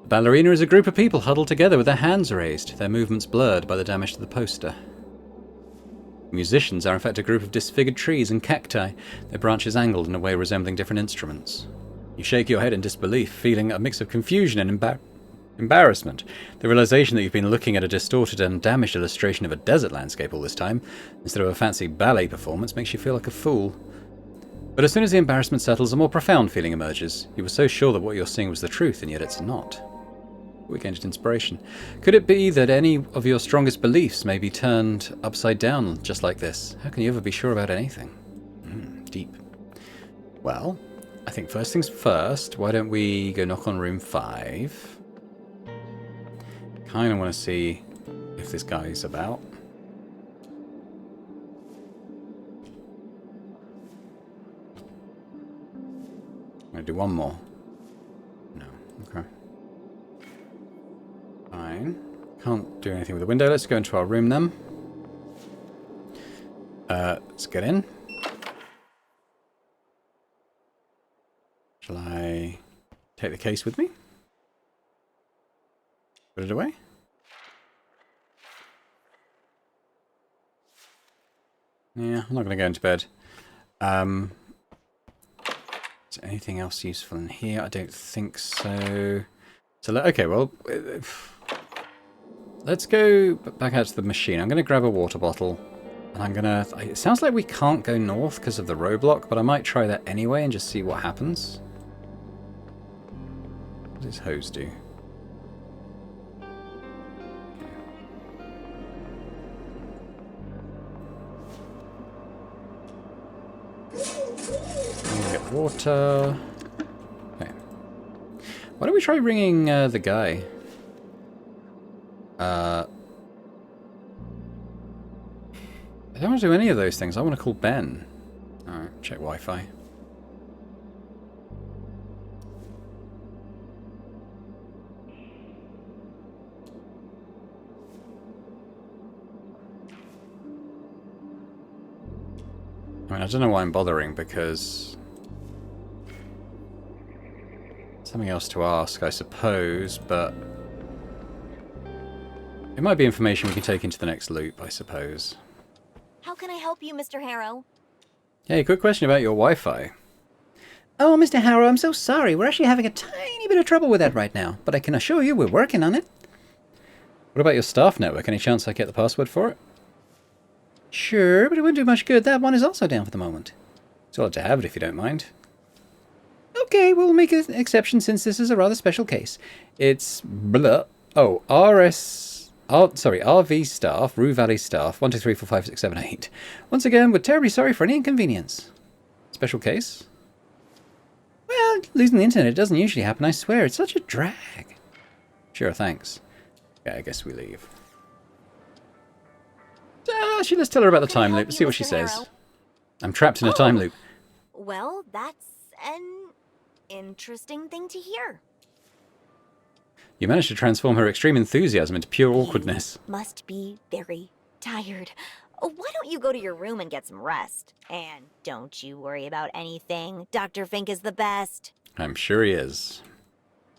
The ballerina is a group of people huddled together with their hands raised, their movements blurred by the damage to the poster. The musicians are in fact a group of disfigured trees and cacti, their branches angled in a way resembling different instruments. You shake your head in disbelief, feeling a mix of confusion and embarrassment. The realization that you've been looking at a distorted and damaged illustration of a desert landscape all this time, instead of a fancy ballet performance, makes you feel like a fool. But as soon as the embarrassment settles, a more profound feeling emerges. You were so sure that what you're seeing was the truth, and yet it's not. We gained inspiration. Could it be that any of your strongest beliefs may be turned upside down just like this? How can you ever be sure about anything? Deep. Well, I think first things first, why don't we go knock on room 5? Kind of want to see if this guy's about. I'm going to do one more. No, okay. Fine. Can't do anything with the window. Let's go into our room then. Let's get in. Shall I take the case with me? Put it away? Yeah, I'm not going to go into bed. Is there anything else useful in here? I don't think so. So, okay, well, let's go back out to the machine. I'm going to grab a water bottle. And I'm gonna... It sounds like we can't go north because of the roadblock, but I might try that anyway and just see what happens. What does hose do? Get water. Okay. Why don't we try ringing the guy? I don't want to do any of those things. I want to call Ben. Alright, check Wi-Fi. I mean, I don't know why I'm bothering, because... something else to ask, I suppose, but... it might be information we can take into the next loop, I suppose.
How can I help you, Mr. Harrow?
Hey, quick question about your Wi-Fi.
Oh, Mr. Harrow, I'm so sorry. We're actually having a tiny bit of trouble with that right now, but I can assure you we're working on it.
What about your staff network? Any chance I get the password for it?
Sure, but it wouldn't do much good. That one is also down for the moment.
It's odd to have it if you don't mind.
Okay, we'll make an exception since this is a rather special case.
It's blah. Oh, RV staff, Rue Valley staff, 1, 2, 3, 4, 5, 6, 7, 8. Once again, we're terribly sorry for any inconvenience. Special case?
Well, losing the internet doesn't usually happen, I swear. It's such a drag.
Sure, thanks. Yeah, I guess we leave. Let's tell her about the time loop. See what she says. I'm trapped in a time loop.
Well, that's an interesting thing to hear.
You managed to transform her extreme enthusiasm into pure awkwardness.
You must be very tired. Why don't you go to your room and get some rest? And don't you worry about anything. Dr. Fink is the best.
I'm sure he is.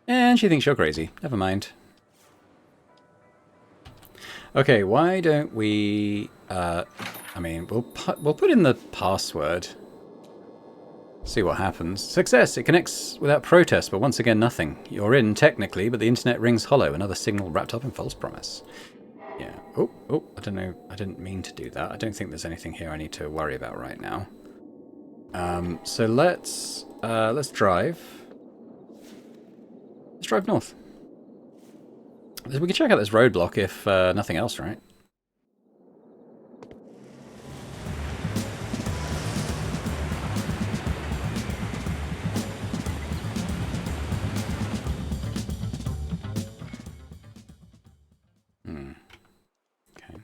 And she thinks you're crazy. Never mind. Okay, why don't we... I mean, we'll put in the password. See what happens. Success! It connects without protest, but once again, nothing. You're in, technically, but the internet rings hollow. Another signal wrapped up in false promise. Yeah. Oh, I don't know. I didn't mean to do that. I don't think there's anything here I need to worry about right now. So let's drive. Let's drive north. We can check out this roadblock if nothing else, right? Okay.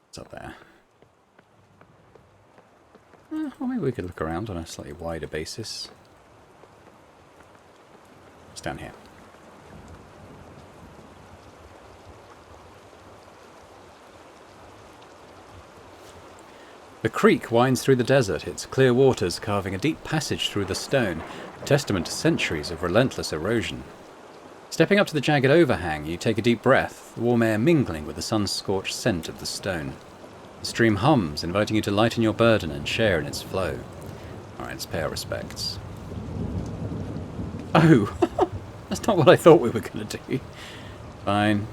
What's up there? Well, maybe we could look around on a slightly wider basis. It's down here. The creek winds through the desert, its clear waters carving a deep passage through the stone, a testament to centuries of relentless erosion. Stepping up to the jagged overhang, you take a deep breath, the warm air mingling with the sun-scorched scent of the stone. The stream hums, inviting you to lighten your burden and share in its flow. Alright, let's pay our respects. Oh! That's not what I thought we were going to do. Fine.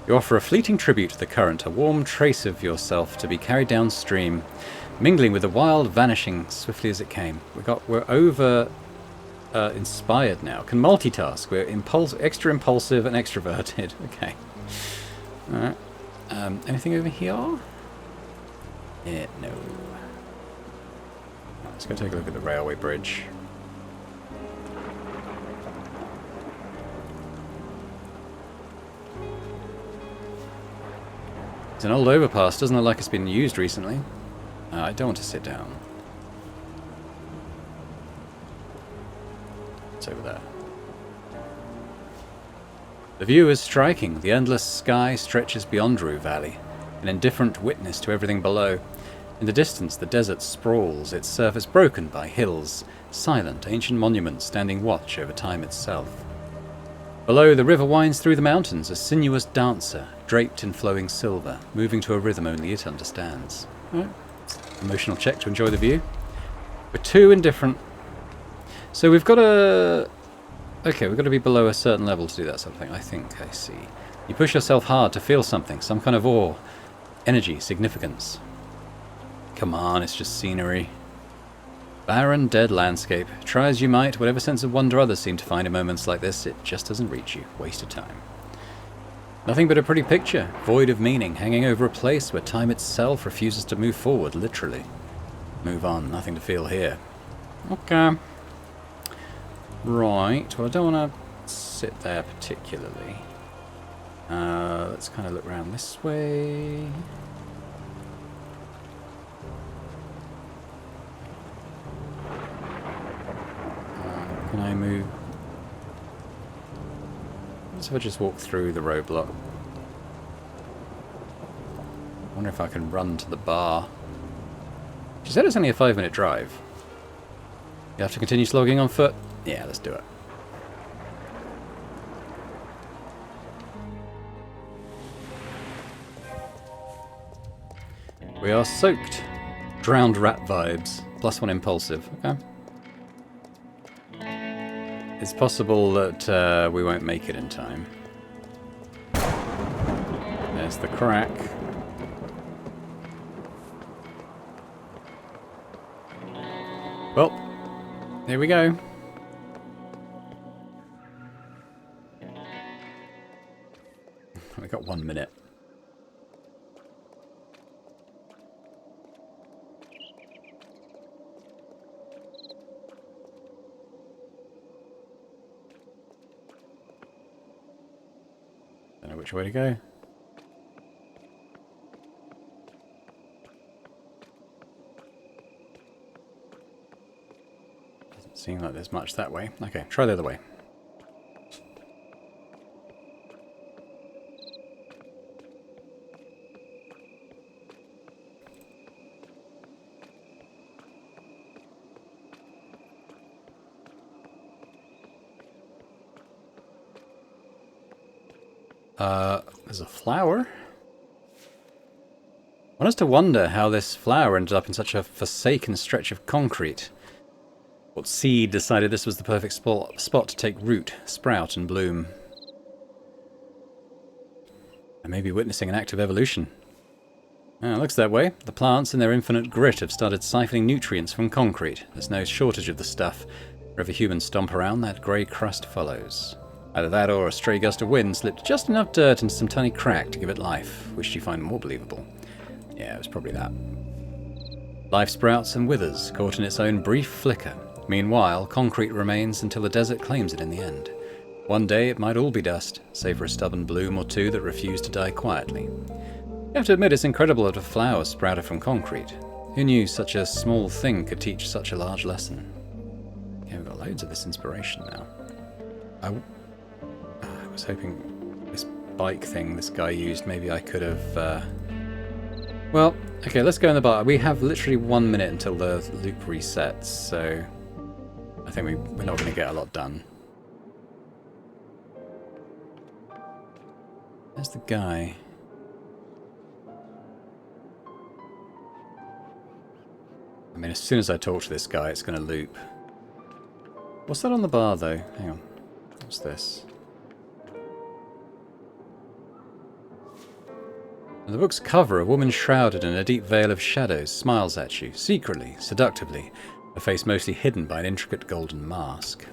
You offer a fleeting tribute to the current, a warm trace of yourself to be carried downstream, mingling with the wild, vanishing swiftly as it came. We're over inspired now. Can multitask. We're extra impulsive and extroverted. Okay. Alright. Anything over here? No. Let's go take a look at the railway bridge. It's an old overpass. Doesn't look like it's been used recently. I don't want to sit down. It's over there. The view is striking. The endless sky stretches beyond Rue Valley, an indifferent witness to everything below. In the distance, the desert sprawls, its surface broken by hills, silent, ancient monuments standing watch over time itself. Below, the river winds through the mountains, a sinuous dancer, draped in flowing silver, moving to a rhythm only it understands. Right. Emotional check to enjoy the view. We're too indifferent So we've got to... Okay, we've got to be below a certain level to do that sort of thing. I think I see. You push yourself hard to feel something, some kind of awe, energy, significance. Come on, it's just scenery. Barren, dead landscape. Try as you might, whatever sense of wonder others seem to find in moments like this, it just doesn't reach you. Waste of time. Nothing but a pretty picture, void of meaning, hanging over a place where time itself refuses to move forward, literally. Move on, nothing to feel here. Okay. Right, well I don't want to sit there particularly. Let's kind of look around this way. Can I move? What if I just walk through the roadblock? I wonder if I can run to the bar. She said it's only a 5-minute drive. You have to continue slogging on foot? Yeah, let's do it. We are soaked. Drowned rat vibes. +1 impulsive. Okay. It's possible that we won't make it in time. There's the crack. Well, here we go. We got 1 minute. Don't know which way to go. Doesn't seem like there's much that way. Okay, try the other way. There's a flower? I want us to wonder how this flower ended up in such a forsaken stretch of concrete. What seed decided this was the perfect spot to take root, sprout, and bloom? I may be witnessing an act of evolution. It looks that way. The plants, in their infinite grit, have started siphoning nutrients from concrete. There's no shortage of the stuff. Wherever humans stomp around, that grey crust follows. Either that or a stray gust of wind slipped just enough dirt into some tiny crack to give it life, which you find more believable. Yeah, it was probably that. Life sprouts and withers, caught in its own brief flicker. Meanwhile, concrete remains until the desert claims it in the end. One day it might all be dust, save for a stubborn bloom or two that refuse to die quietly. You have to admit it's incredible that a flower sprouted from concrete. Who knew such a small thing could teach such a large lesson? Yeah, we've got loads of this inspiration now. I was hoping this bike thing this guy used, maybe I could have... Well, okay, let's go in the bar. We have literally 1 minute until the loop resets, so I think we're not going to get a lot done. There's the guy. I mean, as soon as I talk to this guy, it's going to loop. What's that on the bar, though? Hang on. What's this? On the book's cover, a woman shrouded in a deep veil of shadows smiles at you, secretly, seductively, her face mostly hidden by an intricate golden mask.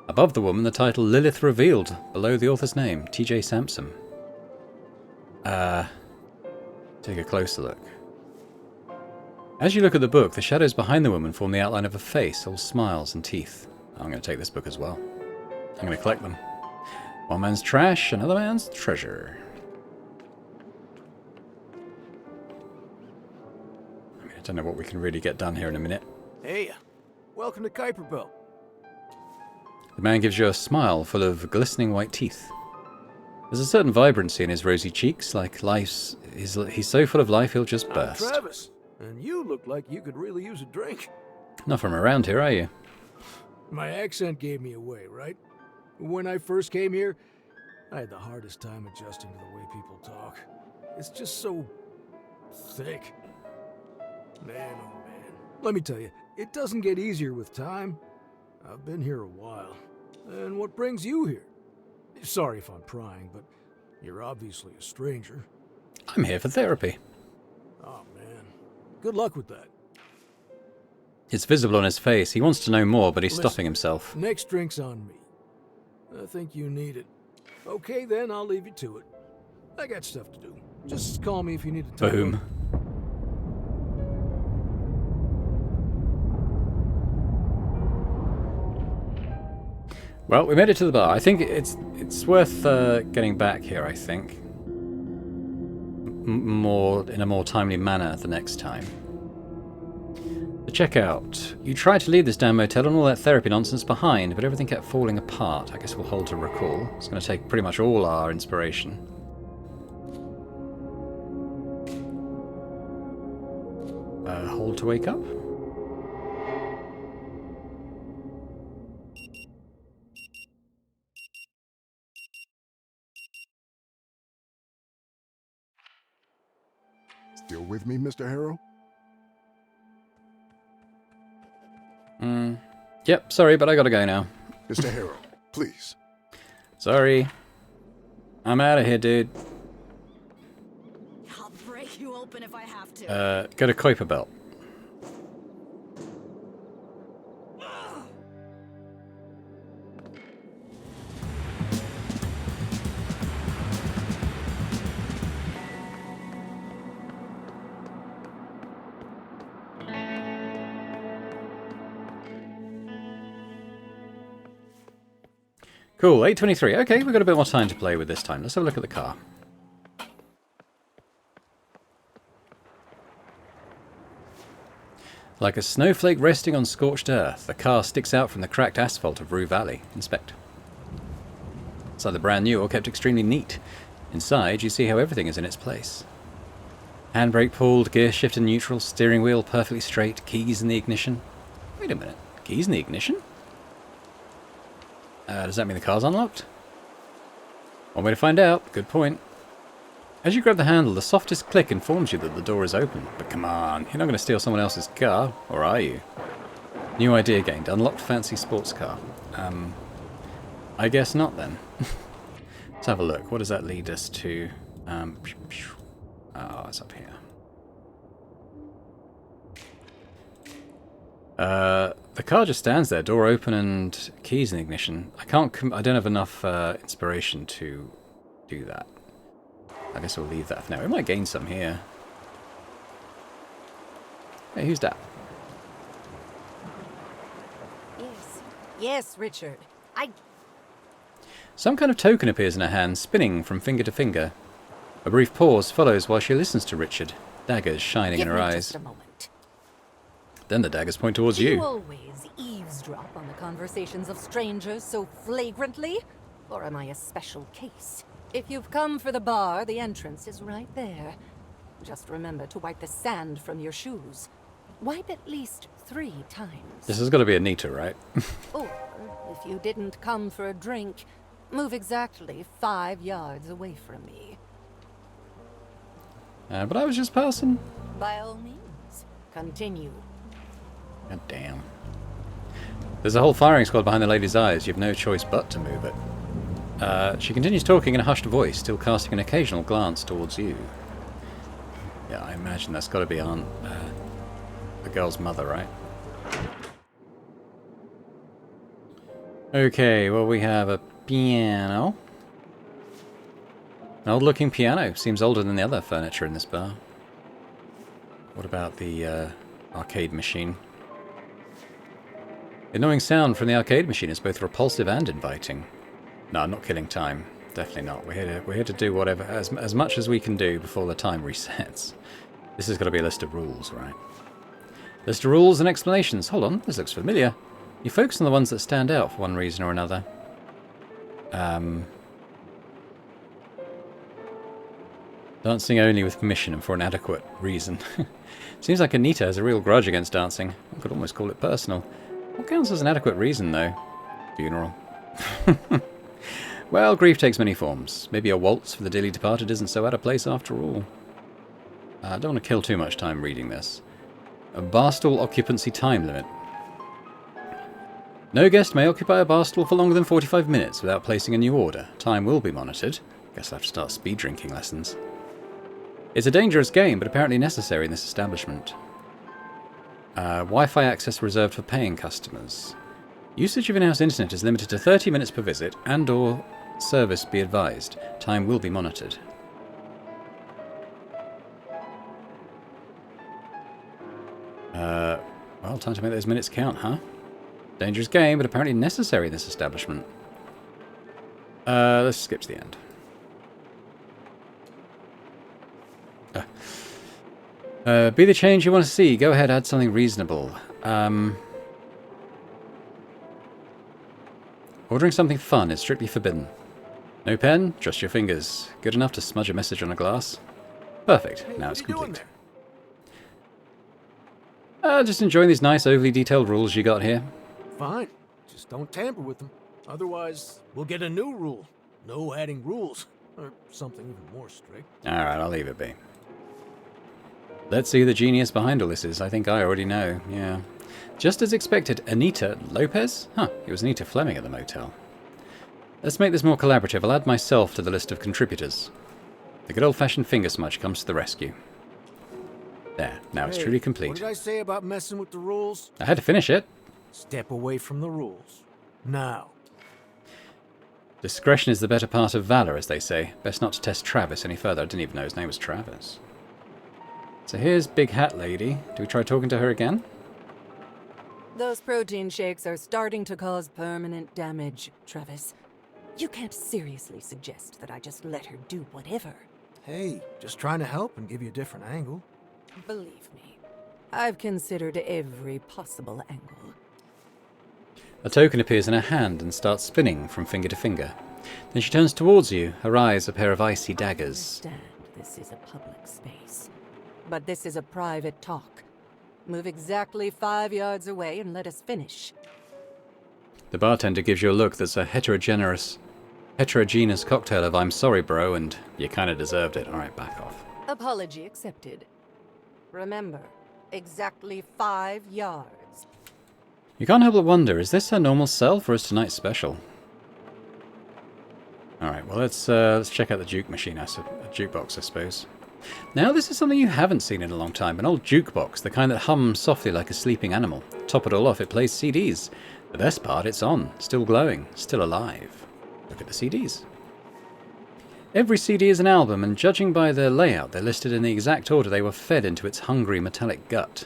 Above the woman, the title Lilith Revealed, below the author's name, T.J. Sampson. Take a closer look. As you look at the book, the shadows behind the woman form the outline of a face, all smiles and teeth. I'm going to take this book as well. I'm going to collect them. One man's trash, another man's treasure. I don't know what we can really get done here in a minute.
Hey, welcome to Kuiperbelt.
The man gives you a smile full of glistening white teeth. There's a certain vibrancy in his rosy cheeks, like life's... He's so full of life he'll just burst.
Travis, and you look like you could really use a drink.
Not from around here, are you?
My accent gave me away, right? When I first came here, I had the hardest time adjusting to the way people talk. It's just so... thick. Man, oh man. Let me tell you, it doesn't get easier with time. I've been here a while. And what brings you here? Sorry if I'm prying, but you're obviously a stranger.
I'm here for therapy.
Oh, man. Good luck with that.
It's visible on his face. He wants to know more, but he's
Listen,
stopping himself.
Next drink's on me. I think you need it. Okay, then, I'll leave you to it. I got stuff to do. Just call me if you need to talk.
Boom. Well, we made it to the bar. I think it's worth getting back here, I think. In a more timely manner the next time. The checkout. You tried to leave this damn motel and all that therapy nonsense behind, but everything kept falling apart. I guess we'll hold to recall. It's going to take pretty much all our inspiration. Hold to wake up?
Still with me, Mr. Harrow?
Yep, sorry, but I gotta go now.
Mr. Harrow, please.
Sorry. I'm out of here, dude.
I'll break you open if I have to.
Go to Kuiper Belt. Cool, 8:23. Okay, we've got a bit more time to play with this time. Let's have a look at the car. Like a snowflake resting on scorched earth, the car sticks out from the cracked asphalt of Rue Valley. Inspect. It's either brand new or kept extremely neat. Inside, you see how everything is in its place. Handbrake pulled, gear shift in neutral, steering wheel perfectly straight, keys in the ignition. Wait a minute, keys in the ignition? Does that mean the car's unlocked? One way to find out. Good point. As you grab the handle, the softest click informs you that the door is open. But come on, you're not going to steal someone else's car, or are you? New idea gained. Unlocked fancy sports car. I guess not then. Let's have a look. What does that lead us to? Oh, it's up here. The car just stands there, door open and keys in the ignition. I don't have enough inspiration to do that. I guess we'll leave that for now. We might gain some here. Hey, who's that?
Yes, Richard.
Some kind of token appears in her hand, spinning from finger to finger. A brief pause follows while she listens to Richard, daggers shining in her eyes.
Just a moment.
Then the daggers point towards
Do you
you.
always eavesdrop on the conversations of strangers so flagrantly? Or am I a special case? If you've come for the bar, the entrance is right there. Just remember to wipe the sand from your shoes. Wipe at least 3 times.
This has got to be Anita, right?
Or, if you didn't come for a drink, move exactly 5 yards away from me.
But I was just passing.
By all means, continue.
God damn. There's a whole firing squad behind the lady's eyes. You have no choice but to move it. She continues talking in a hushed voice, still casting an occasional glance towards you. Yeah, I imagine that's got to be Aunt, the girl's mother, right? Okay, well, we have a piano. An old-looking piano. Seems older than the other furniture in this bar. What about the arcade machine? The annoying sound from the arcade machine is both repulsive and inviting. No, I'm not killing time. Definitely not. We're here to do whatever, as much as we can do before the time resets. This is going to be a list of rules, right? List of rules and explanations. Hold on, this looks familiar. You focus on the ones that stand out for one reason or another. Dancing only with permission and for an adequate reason. Seems like Anita has a real grudge against dancing. I could almost call it personal. What counts as an adequate reason, though? Funeral. Well, grief takes many forms. Maybe a waltz for the dearly departed isn't so out of place after all. I don't want to kill too much time reading this. A Barstool occupancy time limit. No guest may occupy a bar stool for longer than 45 minutes without placing a new order. Time will be monitored. Guess I'll have to start speed drinking lessons. It's a dangerous game, but apparently necessary in this establishment. Wi-Fi access reserved for paying customers. Usage of in-house internet is limited to 30 minutes per visit and/or service be advised. Time will be monitored. Well, time to make those minutes count, huh? Dangerous game, but apparently necessary in this establishment. Let's skip to the end. Be the change you want to see. Go ahead, add something reasonable. Ordering something fun is strictly forbidden. No pen, just your fingers. Good enough to smudge a message on a glass. Perfect.
Hey,
now it's
what are you doing
complete.
there?
Just enjoying these nice, overly detailed rules you got here.
Fine. Just don't tamper with them. Otherwise, we'll get a new rule. No adding rules. Or something even more strict.
Alright, I'll leave it be. Let's see who the genius behind all this is. I think I already know, yeah. Just as expected, Anita Lopez? Huh, it was Anita Fleming at the motel. Let's make this more collaborative. I'll add myself to the list of contributors. The good old-fashioned finger smudge comes to the rescue. There, now it's truly
What
complete.
did I say about messing with the rules?
I had to finish it.
Step away from the rules. Now.
Discretion is the better part of valor, as they say. Best not to test Travis any further. I didn't even know his name was Travis. So here's Big Hat Lady. Do we try talking to her again?
Those protein shakes are starting to cause permanent damage, Travis. You can't seriously suggest that I just let her do whatever.
Hey, just trying to help and give you a different angle.
Believe me, I've considered every possible angle.
A token appears in her hand and starts spinning from finger to finger. Then she turns towards you, her eyes a pair of icy daggers.
Understand, this is a public space. But this is a private talk. Move exactly 5 yards away and let us finish.
The bartender gives you a look that's a heterogeneous cocktail of "I'm sorry, bro," and "you kinda deserved it." Alright, back off.
Apology accepted. Remember, exactly 5 yards.
You can't help but wonder, is this her normal self or is tonight's special? Alright, well let's check out the juke machine, jukebox, I suppose. Now this is something you haven't seen in a long time, an old jukebox, the kind that hums softly like a sleeping animal. Top it all off, it plays CDs. The best part, it's on, still glowing, still alive. Look at the CDs. Every CD is an album, and judging by their layout, they're listed in the exact order they were fed into its hungry metallic gut.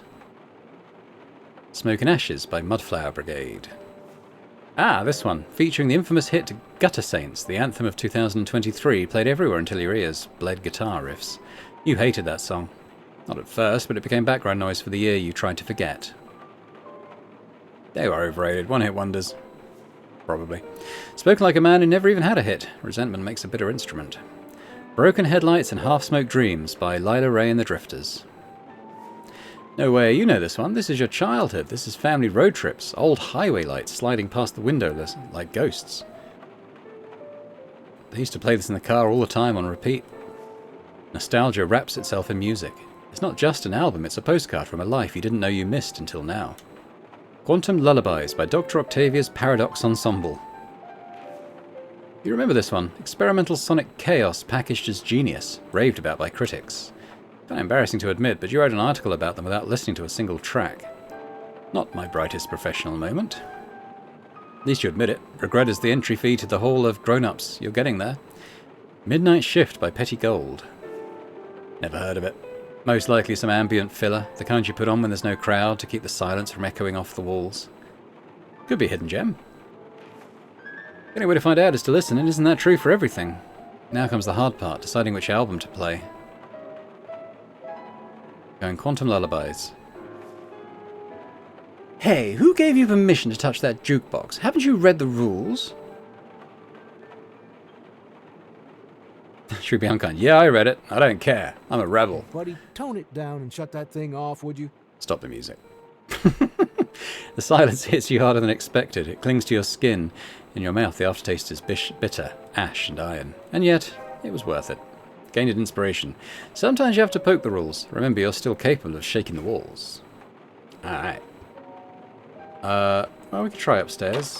Smoke and Ashes by Mudflower Brigade. Ah, this one, featuring the infamous hit Gutter Saints, the anthem of 2023, played everywhere until your ears bled guitar riffs. You hated that song. Not at first, but it became background noise for the year you tried to forget. They were overrated, one-hit wonders. Probably. Spoken like a man who never even had a hit. Resentment makes a bitter instrument. Broken Headlights and Half-Smoked Dreams by Lila Ray and the Drifters. No way, you know this one. This is your childhood. This is family road trips. Old highway lights sliding past the window like ghosts. They used to play this in the car all the time on repeat. Nostalgia wraps itself in music. It's not just an album, it's a postcard from a life you didn't know you missed until now. Quantum Lullabies by Dr. Octavia's Paradox Ensemble. You remember this one? Experimental sonic chaos packaged as genius, raved about by critics. Kind of embarrassing to admit, but you wrote an article about them without listening to a single track. Not my brightest professional moment. At least you admit it. Regret is the entry fee to the Hall of Grown-Ups. You're getting there. Midnight Shift by Petty Gold. Never heard of it. Most likely some ambient filler, the kind you put on when there's no crowd to keep the silence from echoing off the walls. Could be a hidden gem. The only way to find out is to listen, and isn't that true for everything? Now comes the hard part, deciding which album to play. Going Quantum Lullabies. Hey, who gave you permission to touch that jukebox? Haven't you read the rules? Should be unkind. Yeah, I read it. I don't care. I'm a rebel.
Buddy, tone it down and shut that thing off, would you?
Stop the music. The silence hits you harder than expected. It clings to your skin. In your mouth, the aftertaste is bitter, ash and iron. And yet, it was worth it. Gained inspiration. Sometimes you have to poke the rules. Remember, you're still capable of shaking the walls. Alright. Well, Well, we could try upstairs.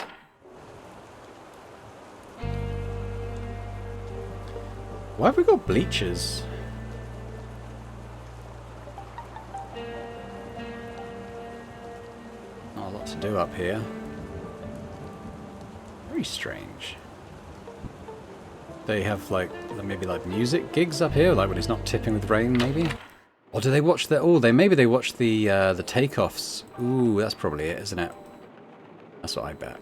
Why have we got bleachers? Not a lot to do up here. Very strange. They have like maybe like music gigs up here, like when it's not tipping with rain, maybe. Or do they watch the? Oh, maybe they watch the takeoffs. Ooh, that's probably it, isn't it? That's what I bet.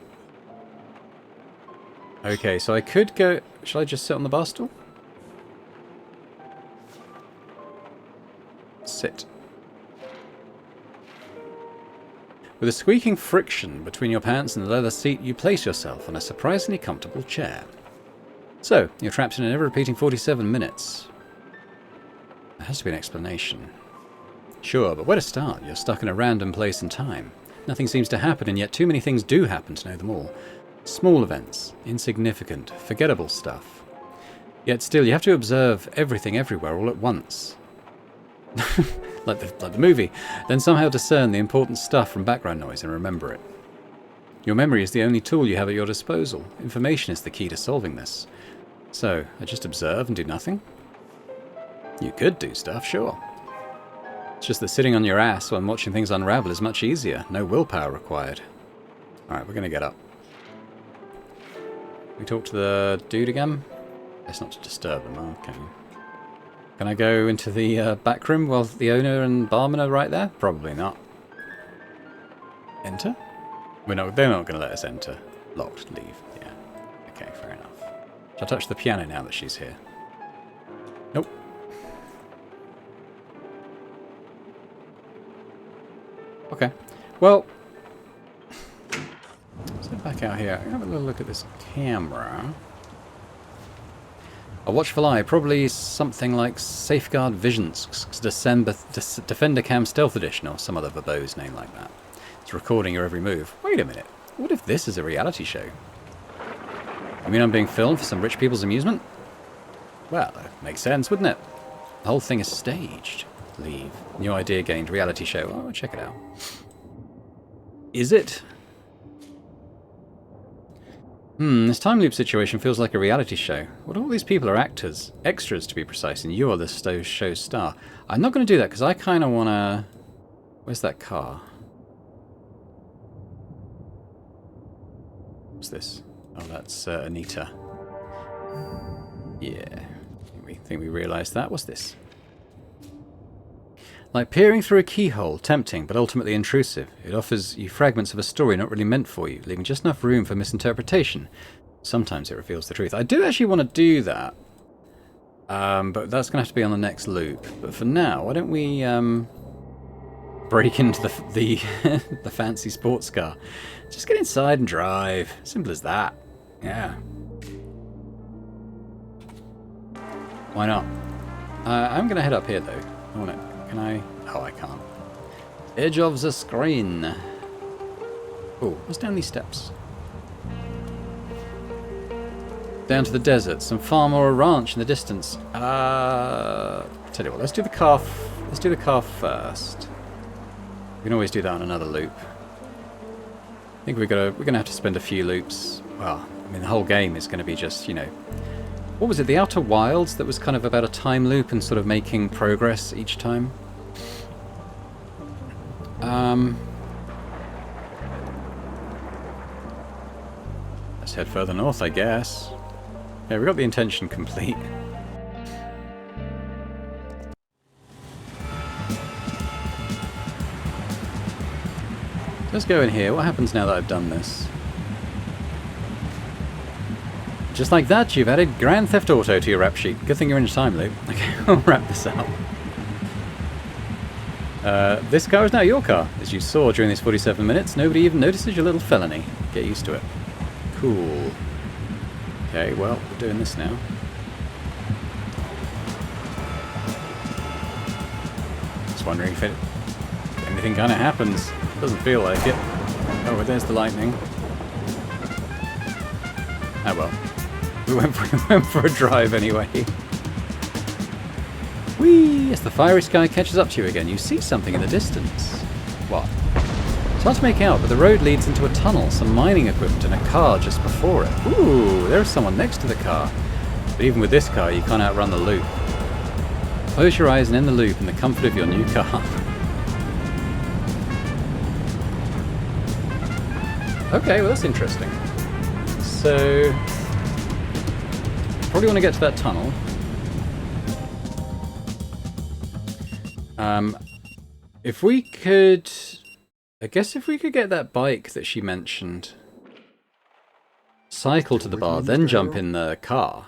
Okay, so I could go. Shall I just sit on the bar stool? Sit. With a squeaking friction between your pants and the leather seat, you place yourself on a surprisingly comfortable chair. So, you're trapped in an ever-repeating 47 minutes. There has to be an explanation. Sure, but where to start? You're stuck in a random place and time. Nothing seems to happen, and yet too many things do happen to know them all. Small events, insignificant, forgettable stuff. Yet still, you have to observe everything everywhere all at once. like the movie. Then somehow discern the important stuff from background noise and remember it. Your memory is the only tool you have at your disposal. Information is the key to solving this. So, I just observe and do nothing? You could do stuff, sure. It's just that sitting on your ass when watching things unravel is much easier. No willpower required. Alright, we're going to get up. We talk to the dude again? That's not to disturb him, okay. Can I go into the back room while the owner and barman are right there? Probably not. Enter? They're not going to let us enter. Locked, leave. Yeah. Okay, fair enough. Shall I touch the piano now that she's here? Nope. Okay. Well, let's head back out here. Have a little look at this camera. A watchful eye, probably something like Safeguard Visions, Defender Cam Stealth Edition, or some other verbose name like that. It's recording your every move. Wait a minute. What if this is a reality show? You mean I'm being filmed for some rich people's amusement? Well, that makes sense, wouldn't it? The whole thing is staged. Leave. New idea gained. Reality show. Oh, check it out. Is it? This time loop situation feels like a reality show. What all these people are actors. Extras, to be precise, and you're the show's star. I'm not going to do that, because I kind of want to... Where's that car? What's this? Oh, that's Anita. Yeah. We think we realised that. What's this? Like peering through a keyhole, tempting but ultimately intrusive. It offers you fragments of a story not really meant for you, leaving just enough room for misinterpretation. Sometimes it reveals the truth. I do actually want to do that, but that's going to have to be on the next loop. But for now, why don't we break into the the fancy sports car? Just get inside and drive. Simple as that. Yeah. Why not? I'm going to head up here though. I want to. Can I? Oh, I can't. Edge of the screen. Oh, what's down these steps? Down to the desert, some farm or a ranch in the distance. Tell you what, let's do the car. Let's do the car first. We can always do that on another loop. I think we're gonna have to spend a few loops. Well, I mean, the whole game is going to be just, you know. What was it? The Outer Wilds that was kind of about a time loop and sort of making progress each time. Let's head further north, I guess. Yeah, we got the intention complete. Let's go in here. What happens now that I've done this? Just like that, you've added Grand Theft Auto to your rap sheet. Good thing you're in a time loop. Okay, we'll wrap this up. This car is now your car. As you saw during these 47 minutes, nobody even notices your little felony. Get used to it. Cool. Okay, well, we're doing this now. Just wondering if anything kind of happens. Doesn't feel like it. Oh, well, there's the lightning. Ah, well. We went for a drive anyway. Whee! As the fiery sky catches up to you again, you see something in the distance. What? It's hard to make out, but the road leads into a tunnel, some mining equipment and a car just before it. Ooh, there's someone next to the car. But even with this car, you can't outrun the loop. Close your eyes and end the loop in the comfort of your new car. Okay, well that's interesting. So, probably want to get to that tunnel. If we could... I guess if we could get that bike that she mentioned, cycle to the bar, then jump in the car.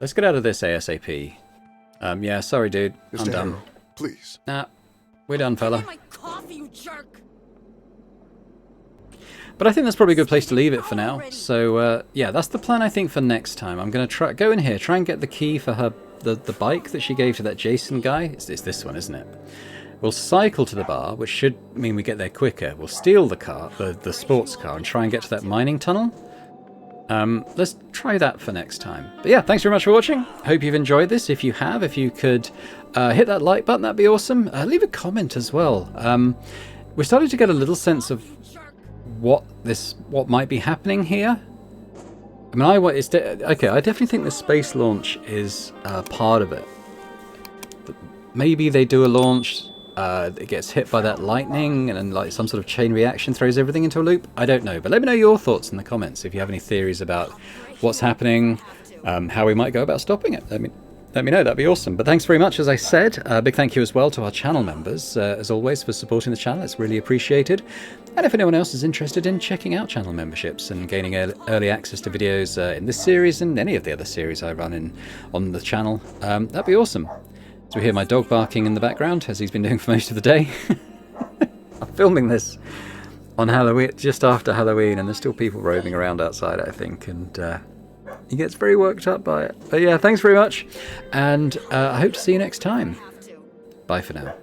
Let's get out of this ASAP. Yeah, sorry dude, I'm
Mr.
done.
Harrow, please.
Nah, we're done, fella.
My coffee, you jerk!
But I think that's probably a good place to leave it for now. So, yeah, that's the plan I think for next time. I'm going to go in here, try and get the key for her, the bike that she gave to that Jason guy. It's this one, isn't it? We'll cycle to the bar, which should mean we get there quicker. We'll steal the car, the sports car, and try and get to that mining tunnel. Let's try that for next time. But yeah, thanks very much for watching. Hope you've enjoyed this. If you have, if you could hit that like button, that'd be awesome. Leave a comment as well. We're starting to get a little sense of what might be happening here. I mean, okay, I definitely think the space launch is part of it. But maybe they do a launch, it gets hit by that lightning, and then like some sort of chain reaction throws everything into a loop. I don't know, but let me know your thoughts in the comments if you have any theories about what's happening, how we might go about stopping it. Let me know, that'd be awesome. But thanks very much, as I said. A big thank you as well to our channel members, as always, for supporting the channel. It's really appreciated. And if anyone else is interested in checking out channel memberships and gaining early access to videos in this series and any of the other series I run on the channel, that'd be awesome. So we hear my dog barking in the background, as he's been doing for most of the day. I'm filming this on Halloween, just after Halloween, and there's still people roaming around outside, I think, and he gets very worked up by it. But yeah, thanks very much, and I hope to see you next time. Bye for now.